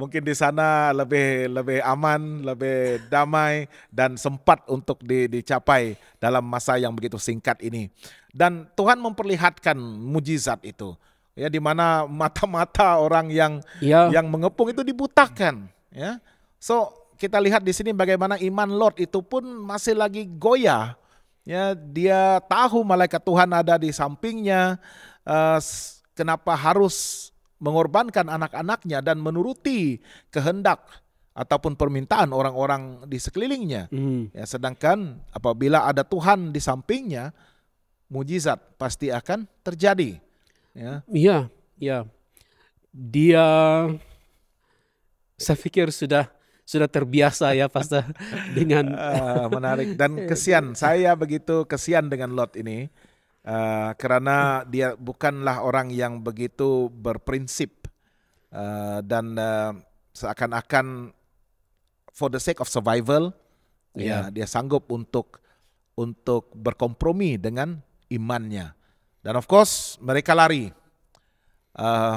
mungkin di sana lebih aman, lebih damai dan sempat untuk dicapai dalam masa yang begitu singkat ini. Dan Tuhan memperlihatkan mujizat itu, ya, di mana mata-mata orang yang mengepung itu dibutakan. Ya, so kita lihat di sini bagaimana iman Lot itu pun masih lagi goyah. Ya, dia tahu malaikat Tuhan ada di sampingnya, kenapa harus mengorbankan anak-anaknya dan menuruti kehendak ataupun permintaan orang-orang di sekelilingnya. Ya, sedangkan apabila ada Tuhan di sampingnya, mujizat pasti akan terjadi. Iya. Dia, saya pikir sudah terbiasa ya Pastor dengan menarik dan kesian. Saya begitu kesian dengan Lot ini karena dia bukanlah orang yang begitu berprinsip dan seakan-akan for the sake of survival, dia sanggup untuk berkompromi dengan imannya. Dan of course mereka lari.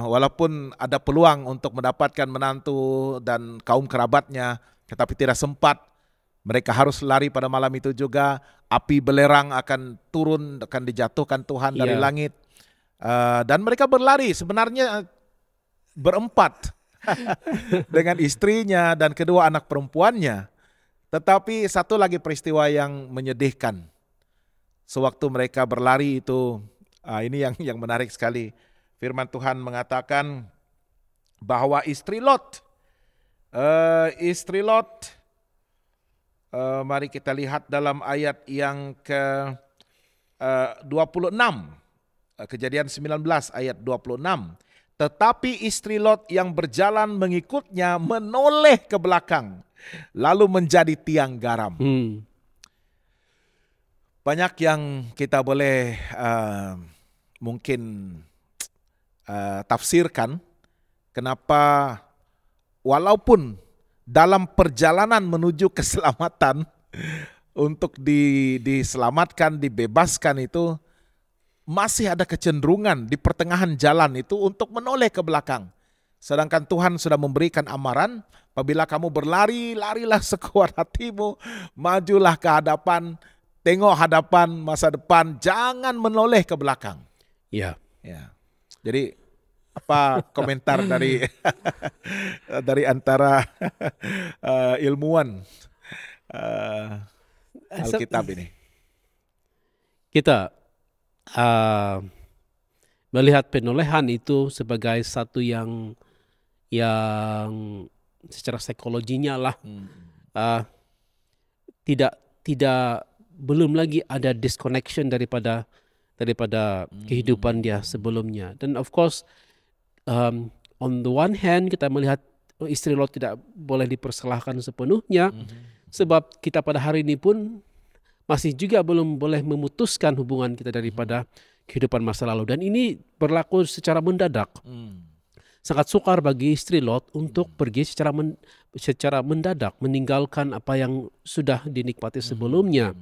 Walaupun ada peluang untuk mendapatkan menantu dan kaum kerabatnya, tetapi tidak sempat. Mereka harus lari pada malam itu juga. Api belerang akan turun, akan dijatuhkan Tuhan dari langit. Dan mereka berlari sebenarnya berempat dengan istrinya dan kedua anak perempuannya. Tetapi satu lagi peristiwa yang menyedihkan. Sewaktu mereka berlari itu, Ini yang menarik sekali. Firman Tuhan mengatakan bahwa istri Lot, mari kita lihat dalam ayat yang ke 26, Kejadian 19 ayat 26. Tetapi istri Lot yang berjalan mengikutnya menoleh ke belakang, lalu menjadi tiang garam. Banyak yang kita boleh mungkin tafsirkan kenapa walaupun dalam perjalanan menuju keselamatan untuk diselamatkan, dibebaskan itu masih ada kecenderungan di pertengahan jalan itu untuk menoleh ke belakang. Sedangkan Tuhan sudah memberikan amaran, apabila kamu berlari, larilah sekuat hatimu, majulah ke hadapan, tengok hadapan masa depan, jangan menoleh ke belakang. Ya. Jadi apa komentar dari dari antara ilmuwan Alkitab ini? Kita melihat penolehan itu sebagai satu yang secara psikologinya lah tidak belum lagi ada disconnection daripada kehidupan dia sebelumnya. Dan of course on the one hand kita melihat istri Lot tidak boleh dipersalahkan sepenuhnya, sebab kita pada hari ini pun masih juga belum boleh memutuskan hubungan kita daripada kehidupan masa lalu. Dan ini berlaku secara mendadak. Sangat sukar bagi istri Lot untuk pergi secara mendadak, meninggalkan apa yang sudah dinikmati sebelumnya.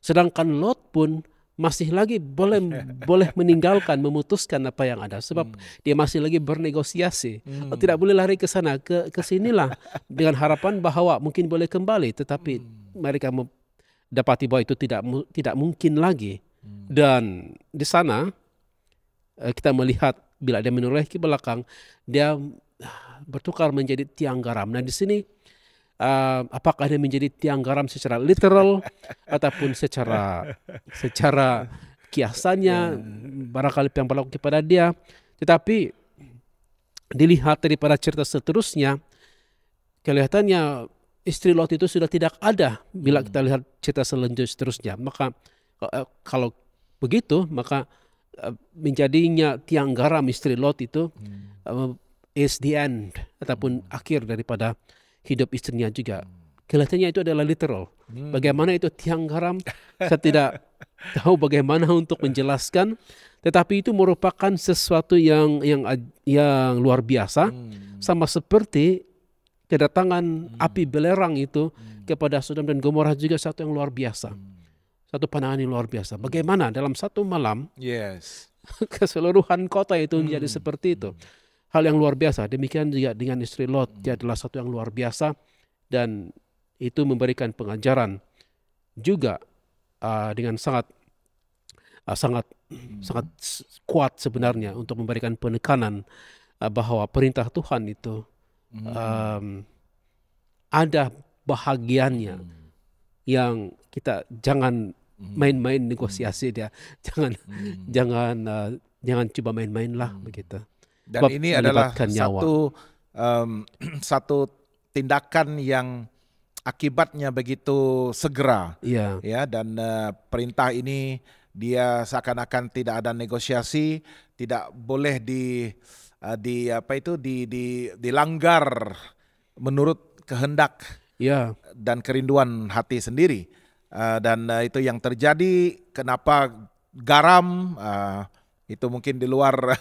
Sedangkan Lot pun masih lagi boleh meninggalkan, memutuskan apa yang ada, sebab dia masih lagi bernegosiasi. Tidak boleh lari ke sana, ke sinilah dengan harapan bahwa mungkin boleh kembali, tetapi mereka dapati bahwa itu tidak mungkin lagi. Dan di sana kita melihat bila dia menoleh ke belakang, dia bertukar menjadi tiang garam. Nah di sini apakah dia menjadi tiang garam secara literal ataupun secara kiasannya, barangkali yang berlaku kepada dia. Tetapi dilihat daripada cerita seterusnya, kelihatannya istri Lot itu sudah tidak ada bila kita lihat cerita seterusnya. Maka kalau begitu, maka menjadinya tiang garam istri Lot itu is the end ataupun akhir daripada hidup istrinya juga. Kelihatannya itu adalah literal. Bagaimana itu tiang garam, saya tidak tahu bagaimana untuk menjelaskan. Tetapi itu merupakan sesuatu yang luar biasa, sama seperti kedatangan api belerang itu kepada Sodom dan Gomora juga satu yang luar biasa. Satu pandangan yang luar biasa. Bagaimana dalam satu malam keseluruhan kota itu menjadi seperti itu. Hal yang luar biasa. Demikian juga dengan istri Lot. Dia adalah satu yang luar biasa. Dan itu memberikan pengajaran juga dengan sangat kuat sebenarnya untuk memberikan penekanan bahwa perintah Tuhan itu ada bahagiannya yang kita jangan main-main negosiasi dia, jangan coba main-main lah begitu. Dan ini adalah satu tindakan yang akibatnya begitu segera, ya. Dan perintah ini dia seakan-akan tidak ada negosiasi, tidak boleh dilanggar menurut kehendak dan kerinduan hati sendiri. Dan itu yang terjadi. Kenapa garam itu mungkin di luar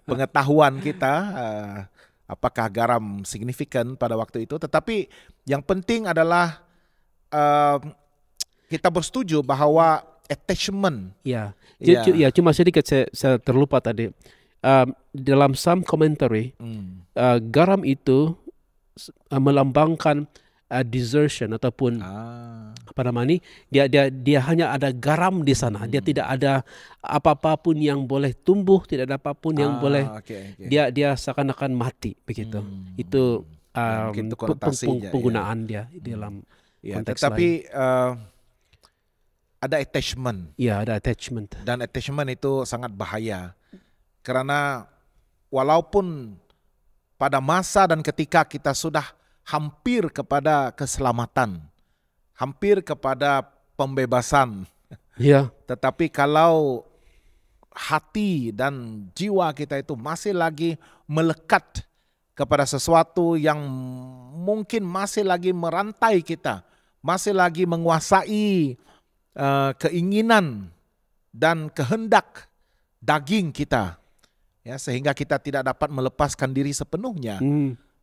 pengetahuan kita, apakah garam signifikan pada waktu itu. Tetapi yang penting adalah kita bersetuju bahwa attachment. Cuma sedikit saya terlupa tadi. Dalam some commentary, garam itu melambangkan desertion ataupun apa namanya, dia hanya ada garam di sana. Dia tidak ada apa-apapun yang boleh tumbuh, tidak ada apapun yang boleh. Dia seakan-akan mati begitu. Itu penggunaan dia di dalam konteks tetapi, lain. ada attachment. Ya, ada attachment. Dan attachment itu sangat bahaya. Karena walaupun pada masa dan ketika kita sudah hampir kepada keselamatan, hampir kepada pembebasan, Ya, tetapi kalau hati dan jiwa kita itu masih lagi melekat kepada sesuatu yang mungkin masih lagi merantai kita, masih lagi menguasai keinginan dan kehendak daging kita, ya, sehingga kita tidak dapat melepaskan diri sepenuhnya.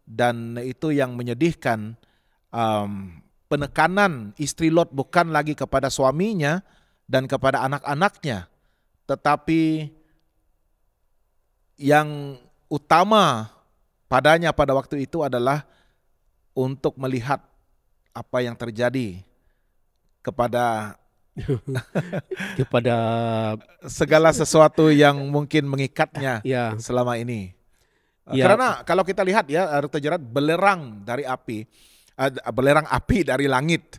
Dan itu yang menyedihkan. Penekanan istri Lot bukan lagi kepada suaminya dan kepada anak-anaknya, tetapi yang utama padanya pada waktu itu adalah untuk melihat apa yang terjadi kepada kepada segala sesuatu yang mungkin mengikatnya ya, selama ini. Ya. Karena kalau kita lihat ya, Dr. Gerard, belerang api dari langit,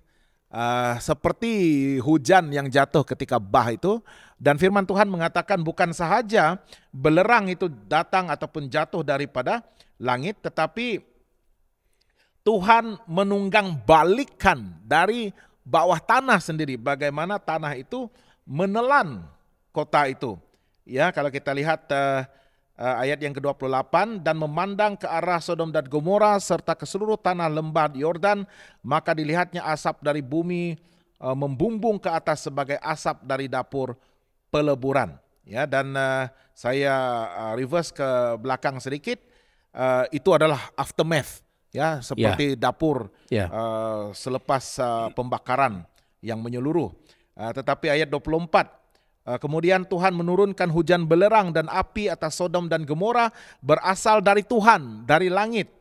seperti hujan yang jatuh ketika bah itu. Dan firman Tuhan mengatakan bukan sahaja belerang itu datang ataupun jatuh daripada langit, tetapi Tuhan menunggang balikkan dari bawah tanah sendiri, bagaimana tanah itu menelan kota itu. Ya, kalau kita lihat ayat yang ke-28, dan memandang ke arah Sodom dan Gomora serta ke seluruh tanah lembah Yordan, maka dilihatnya asap dari bumi membumbung ke atas sebagai asap dari dapur peleburan. Ya, dan saya reverse ke belakang sedikit, itu adalah aftermath, ya, seperti dapur selepas pembakaran yang menyeluruh. Tetapi ayat 24, kemudian Tuhan menurunkan hujan belerang dan api atas Sodom dan Gomora berasal dari Tuhan, dari langit.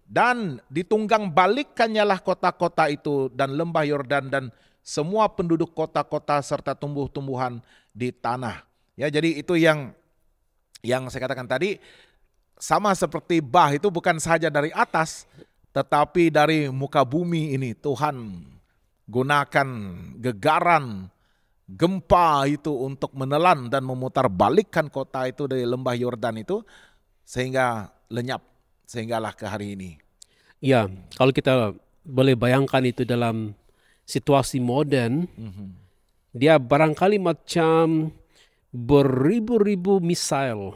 Dan ditunggang balikkannya lah kota-kota itu dan lembah Yordan dan semua penduduk kota-kota serta tumbuh-tumbuhan di tanah. Ya, jadi itu yang saya katakan tadi, sama seperti bah itu bukan saja dari atas, tetapi dari muka bumi ini Tuhan gunakan gegaran gempa itu untuk menelan dan memutar balikkan kota itu dari lembah Yordan itu sehingga lenyap, sehinggalah ke hari ini. Ya, kalau kita boleh bayangkan itu dalam situasi modern, dia barangkali macam beribu-ribu misail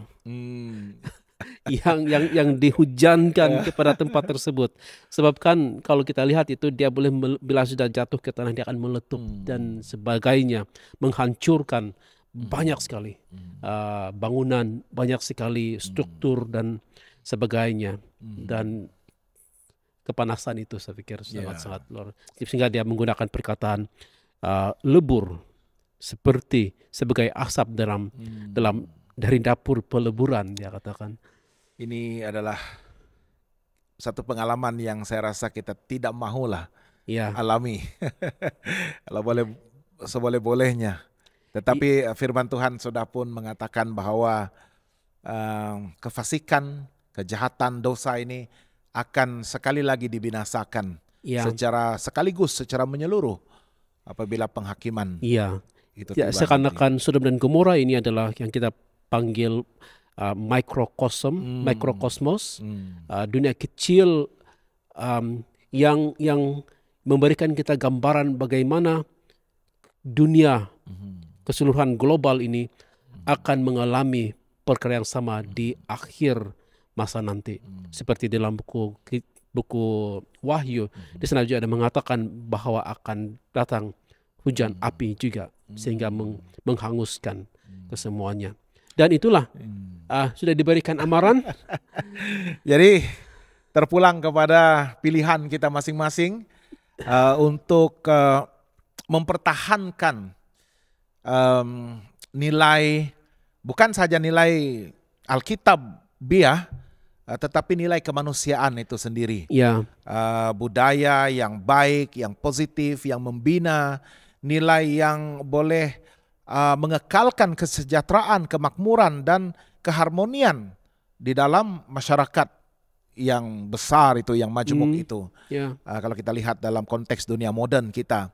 yang dihujankan kepada tempat tersebut. Sebab kan kalau kita lihat itu dia boleh, bila sudah jatuh ke tanah, dia akan meletup dan sebagainya, menghancurkan banyak sekali bangunan, banyak sekali struktur dan sebagainya. Dan kepanasan itu saya pikir sangat-sangat luar. Sehingga dia menggunakan perkataan lebur sebagai asap dalam dari dapur peleburan, dia katakan. Ini adalah satu pengalaman yang saya rasa kita tidak mahulah alami. Kalau seboleh-bolehnya. Tetapi firman Tuhan sudah pun mengatakan bahwa kefasikan, kejahatan, dosa ini akan sekali lagi dibinasakan secara menyeluruh apabila penghakiman itu tiba. Seakan-akan Sodom dan Gomora ini adalah yang kita panggil mikrokosmos, dunia kecil yang memberikan kita gambaran bagaimana dunia keseluruhan global ini akan mengalami perkara yang sama di akhir masa nanti. Seperti dalam buku Wahyu, di sana juga ada mengatakan bahwa akan datang hujan api juga sehingga menghanguskan kesemuanya. Dan itulah sudah diberikan amaran. Jadi terpulang kepada pilihan kita masing-masing untuk mempertahankan nilai, bukan saja nilai Alkitabiah, tetapi nilai kemanusiaan itu sendiri. Budaya yang baik, yang positif, yang membina, nilai yang boleh mengekalkan kesejahteraan, kemakmuran, dan keharmonian di dalam masyarakat yang besar itu, yang majemuk itu. Kalau kita lihat dalam konteks dunia modern kita.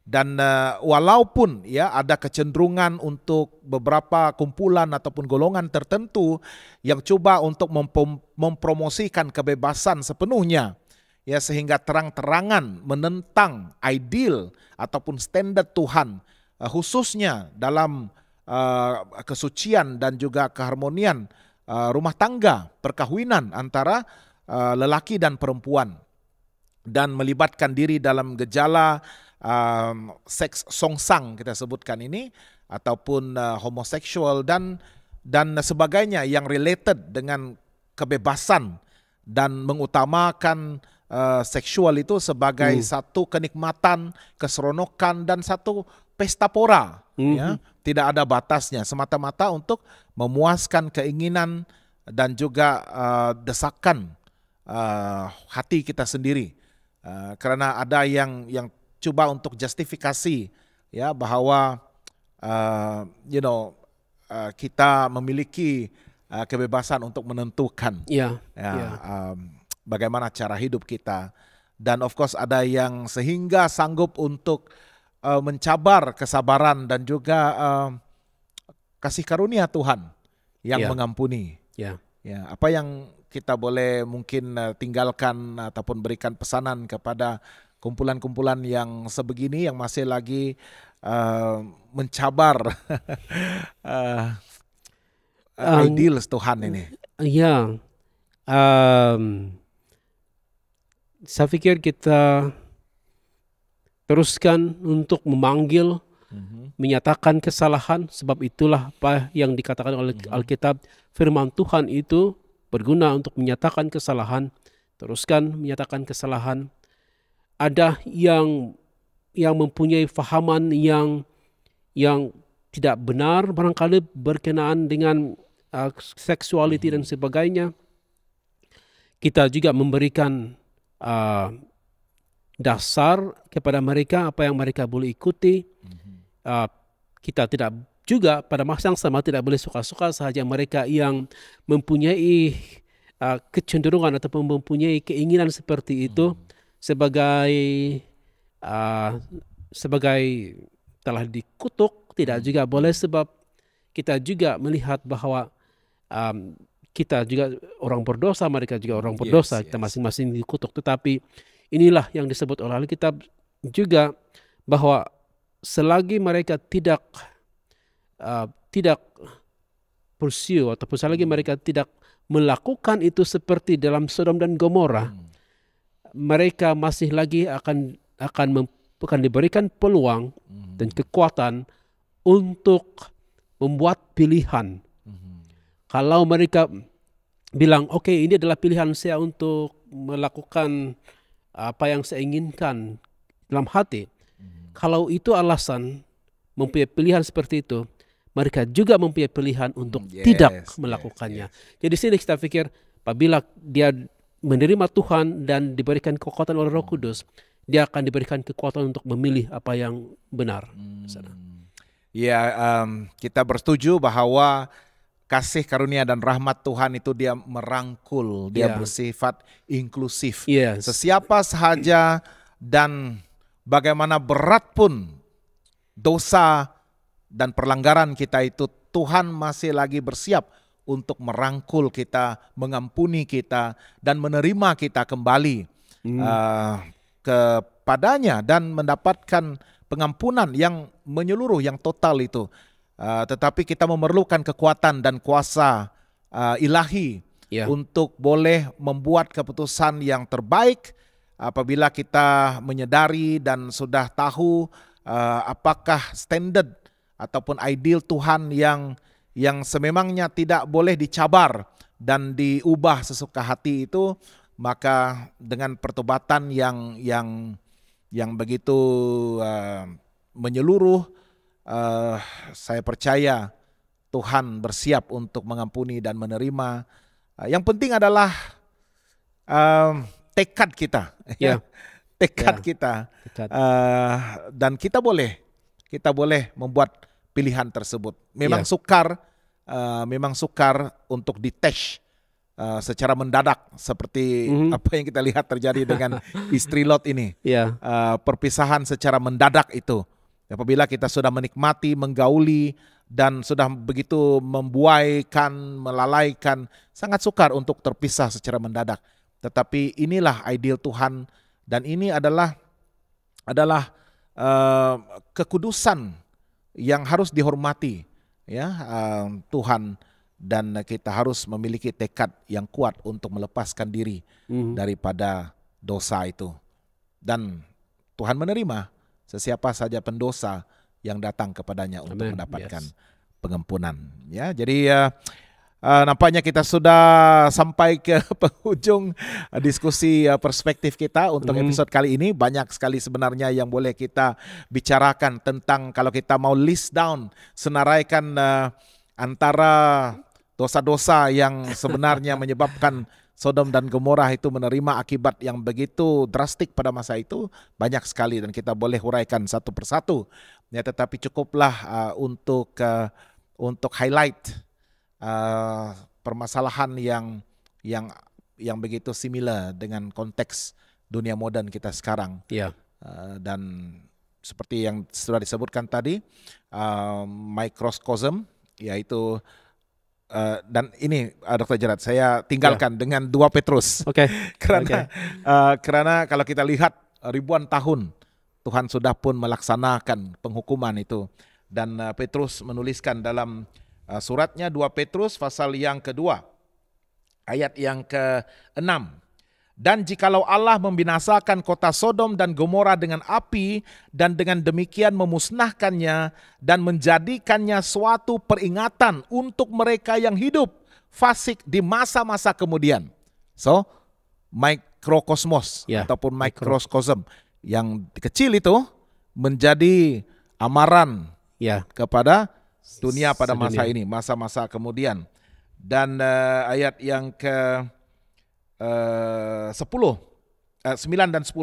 Dan walaupun ya ada kecenderungan untuk beberapa kumpulan ataupun golongan tertentu yang coba untuk mempromosikan kebebasan sepenuhnya, ya, sehingga terang-terangan menentang ideal ataupun standar Tuhan, khususnya dalam kesucian dan juga keharmonian rumah tangga, perkawinan antara lelaki dan perempuan, dan melibatkan diri dalam gejala seks songsang kita sebutkan ini, ataupun homoseksual dan sebagainya yang related dengan kebebasan dan mengutamakan seksual itu sebagai satu kenikmatan, keseronokan dan satu pesta pora, ya, tidak ada batasnya, semata-mata untuk memuaskan keinginan dan juga desakan hati kita sendiri. Karena ada yang coba untuk justifikasi, ya, bahwa kita memiliki kebebasan untuk menentukan bagaimana cara hidup kita, dan of course ada yang sehingga sanggup untuk mencabar kesabaran dan juga kasih karunia Tuhan yang mengampuni. Ya, apa yang kita boleh mungkin tinggalkan ataupun berikan pesanan kepada kumpulan-kumpulan yang sebegini yang masih lagi mencabar ideal Tuhan ini? Ya, saya pikir kita teruskan untuk memanggil, menyatakan kesalahan, sebab itulah apa yang dikatakan oleh Alkitab, firman Tuhan itu berguna untuk menyatakan kesalahan. Teruskan menyatakan kesalahan. Ada yang mempunyai fahaman yang tidak benar barangkali berkenaan dengan seksualiti dan sebagainya. Kita juga memberikan dasar kepada mereka apa yang mereka boleh ikuti. Kita tidak juga pada masa yang sama tidak boleh suka-suka sahaja mereka yang mempunyai kecenderungan ataupun mempunyai keinginan seperti itu sebagai telah dikutuk. Tidak juga boleh, sebab kita juga melihat bahwa kita juga orang berdosa, mereka juga orang berdosa, kita masing-masing dikutuk. Tetapi inilah yang disebut oleh Alkitab juga, bahwa selagi mereka tidak pursue ataupun selagi mereka tidak melakukan itu seperti dalam Sodom dan Gomora, mereka masih lagi akan diberikan peluang dan kekuatan untuk membuat pilihan. Kalau mereka bilang, oke, ini adalah pilihan saya untuk melakukan apa yang saya inginkan dalam hati. Kalau itu alasan mempunyai pilihan seperti itu, mereka juga mempunyai pilihan untuk tidak melakukannya. Jadi sini kita pikir, apabila dia menerima Tuhan dan diberikan kekuatan oleh Roh Kudus, dia akan diberikan kekuatan untuk memilih apa yang benar. Kita bersetuju bahwa kasih karunia dan rahmat Tuhan itu dia merangkul, dia bersifat inklusif. Sesiapa sahaja dan bagaimana berat pun dosa dan perlanggaran kita itu, Tuhan masih lagi bersiap untuk merangkul kita, mengampuni kita, dan menerima kita kembali kepadanya dan mendapatkan pengampunan yang menyeluruh, yang total itu. Tetapi kita memerlukan kekuatan dan kuasa ilahi untuk boleh membuat keputusan yang terbaik apabila kita menyadari dan sudah tahu apakah standard ataupun ideal Tuhan yang sememangnya tidak boleh dicabar dan diubah sesuka hati itu. Maka dengan pertobatan yang begitu menyeluruh, saya percaya Tuhan bersiap untuk mengampuni dan menerima. Yang penting adalah tekad kita, tekad kita, dan kita boleh membuat pilihan tersebut. Memang sukar untuk detach secara mendadak seperti apa yang kita lihat terjadi dengan istri Lot ini. Ya. Perpisahan secara mendadak itu. Apabila kita sudah menikmati, menggauli, dan sudah begitu membuaikan, melalaikan, sangat sukar untuk terpisah secara mendadak. Tetapi inilah ideal Tuhan, dan ini adalah kekudusan yang harus dihormati, ya, Tuhan, dan kita harus memiliki tekad yang kuat untuk melepaskan diri daripada dosa itu. Dan Tuhan menerima sesiapa saja pendosa yang datang kepadanya untuk mendapatkan pengampunan. Ya, jadi nampaknya kita sudah sampai ke penghujung diskusi perspektif kita untuk episode kali ini. Banyak sekali sebenarnya yang boleh kita bicarakan tentang, kalau kita mau list down, senaraikan antara dosa-dosa yang sebenarnya menyebabkan Sodom dan Gomora itu menerima akibat yang begitu drastik pada masa itu, banyak sekali, dan kita boleh huraikan satu persatu. Ya, tetapi cukuplah untuk highlight permasalahan yang begitu similar dengan konteks dunia modern kita sekarang. Dan seperti yang sudah disebutkan tadi, microcosm, yaitu dan ini Dr. Gerard, saya tinggalkan dengan 2 Petrus. Karena kalau kita lihat ribuan tahun Tuhan sudah pun melaksanakan penghukuman itu, dan Petrus menuliskan dalam suratnya 2 Petrus pasal yang kedua ayat yang ke-6. Dan jikalau Allah membinasakan kota Sodom dan Gomora dengan api, dan dengan demikian memusnahkannya dan menjadikannya suatu peringatan untuk mereka yang hidup fasik di masa-masa kemudian. So, mikrokosmos ataupun microcosm yang kecil itu menjadi amaran kepada dunia pada masa ini, masa-masa kemudian. Dan ayat yang ke 9 dan 10.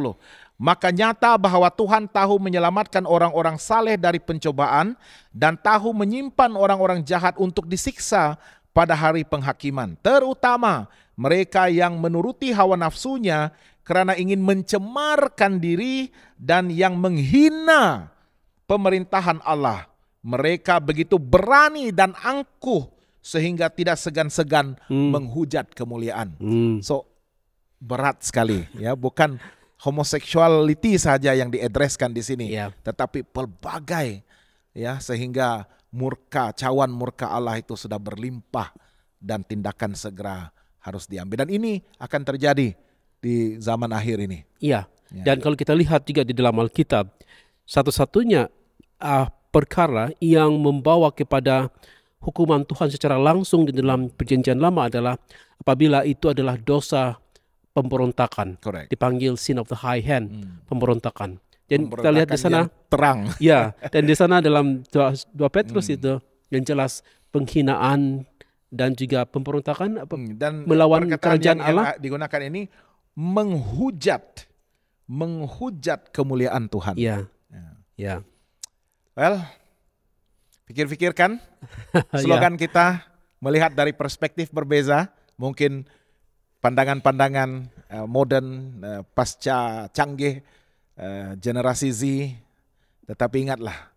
Maka nyata bahwa Tuhan tahu menyelamatkan orang-orang saleh dari pencobaan, dan tahu menyimpan orang-orang jahat untuk disiksa pada hari penghakiman, terutama mereka yang menuruti hawa nafsunya karena ingin mencemarkan diri dan yang menghina pemerintahan Allah. Mereka begitu berani dan angkuh sehingga tidak segan-segan menghujat kemuliaan. So, berat sekali, ya, bukan homoseksuality saja yang diadreskan di sini, tetapi pelbagai, ya, sehingga cawan murka Allah itu sudah berlimpah dan tindakan segera harus diambil, dan ini akan terjadi di zaman akhir ini. Dan kalau kita lihat juga di dalam Alkitab, satu-satunya perkara yang membawa kepada hukuman Tuhan secara langsung di dalam Perjanjian Lama adalah apabila itu adalah dosa pemberontakan. Dipanggil sin of the high hand, pemberontakan. Dan kita lihat di sana terang. Dan di sana dalam 2 Petrus itu yang jelas penghinaan dan juga pemberontakan dan melawan kerajaan Allah. Yang digunakan ini menghujat kemuliaan Tuhan. Well, pikir-pikirkan slogan kita melihat dari perspektif berbeza, mungkin pandangan-pandangan modern, pasca canggih, generasi Z, tetapi ingatlah,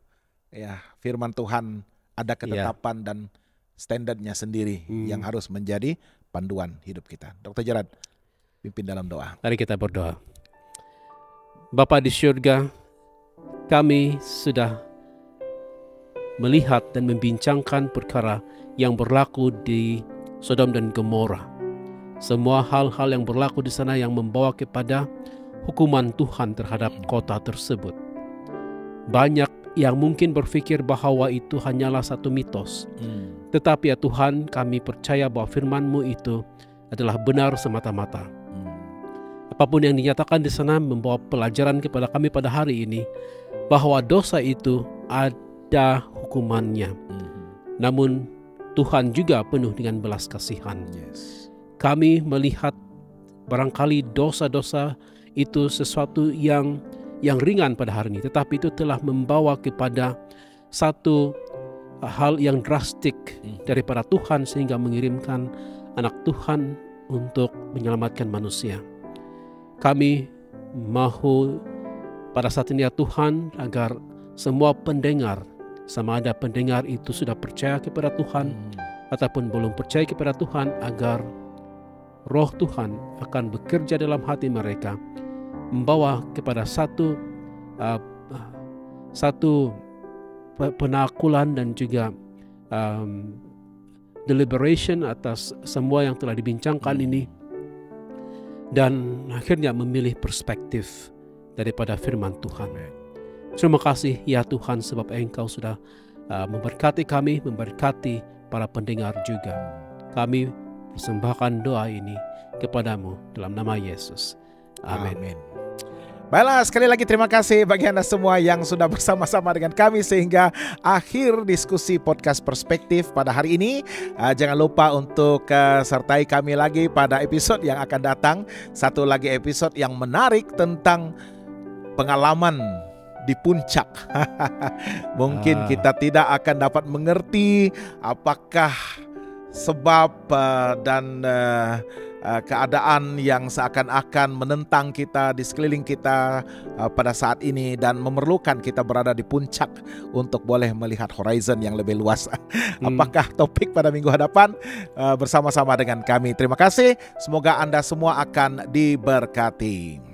ya, firman Tuhan ada ketetapan dan standarnya sendiri yang harus menjadi panduan hidup kita. Dr. Gerard, pimpin dalam doa. Mari kita berdoa. Bapa di surga, kami sudah melihat dan membincangkan perkara yang berlaku di Sodom dan Gomora. Semua hal-hal yang berlaku di sana yang membawa kepada hukuman Tuhan terhadap kota tersebut. Banyak yang mungkin berpikir bahwa itu hanyalah satu mitos. Tetapi ya Tuhan, kami percaya bahwa firman-Mu itu adalah benar semata-mata. Apapun yang dinyatakan di sana membawa pelajaran kepada kami pada hari ini, bahwa dosa itu ada hukumannya. Namun Tuhan juga penuh dengan belas kasihan. Kami melihat barangkali dosa-dosa itu sesuatu yang ringan pada hari ini, tetapi itu telah membawa kepada satu hal yang drastik daripada Tuhan sehingga mengirimkan anak Tuhan untuk menyelamatkan manusia. Kami mahu pada saat ini ya Tuhan, agar semua pendengar, sama ada pendengar itu sudah percaya kepada Tuhan ataupun belum percaya kepada Tuhan, agar Roh Tuhan akan bekerja dalam hati mereka, membawa kepada satu penakulan dan juga deliberation atas semua yang telah dibincangkan ini, dan akhirnya memilih perspektif daripada firman Tuhan. Terima kasih ya Tuhan, sebab Engkau sudah memberkati kami, memberkati para pendengar juga. Kami persembahkan doa ini kepadamu dalam nama Yesus. Amin. Baiklah, sekali lagi terima kasih bagi Anda semua yang sudah bersama-sama dengan kami sehingga akhir diskusi podcast Perspektif pada hari ini. Jangan lupa untuk sertai kami lagi pada episode yang akan datang. Satu lagi episode yang menarik tentang pengalaman di puncak. Mungkin kita tidak akan dapat mengerti apakah sebab dan keadaan yang seakan-akan menentang kita di sekeliling kita pada saat ini, dan memerlukan kita berada di puncak untuk boleh melihat horizon yang lebih luas. Apakah topik pada minggu hadapan bersama-sama dengan kami. Terima kasih, semoga Anda semua akan diberkati.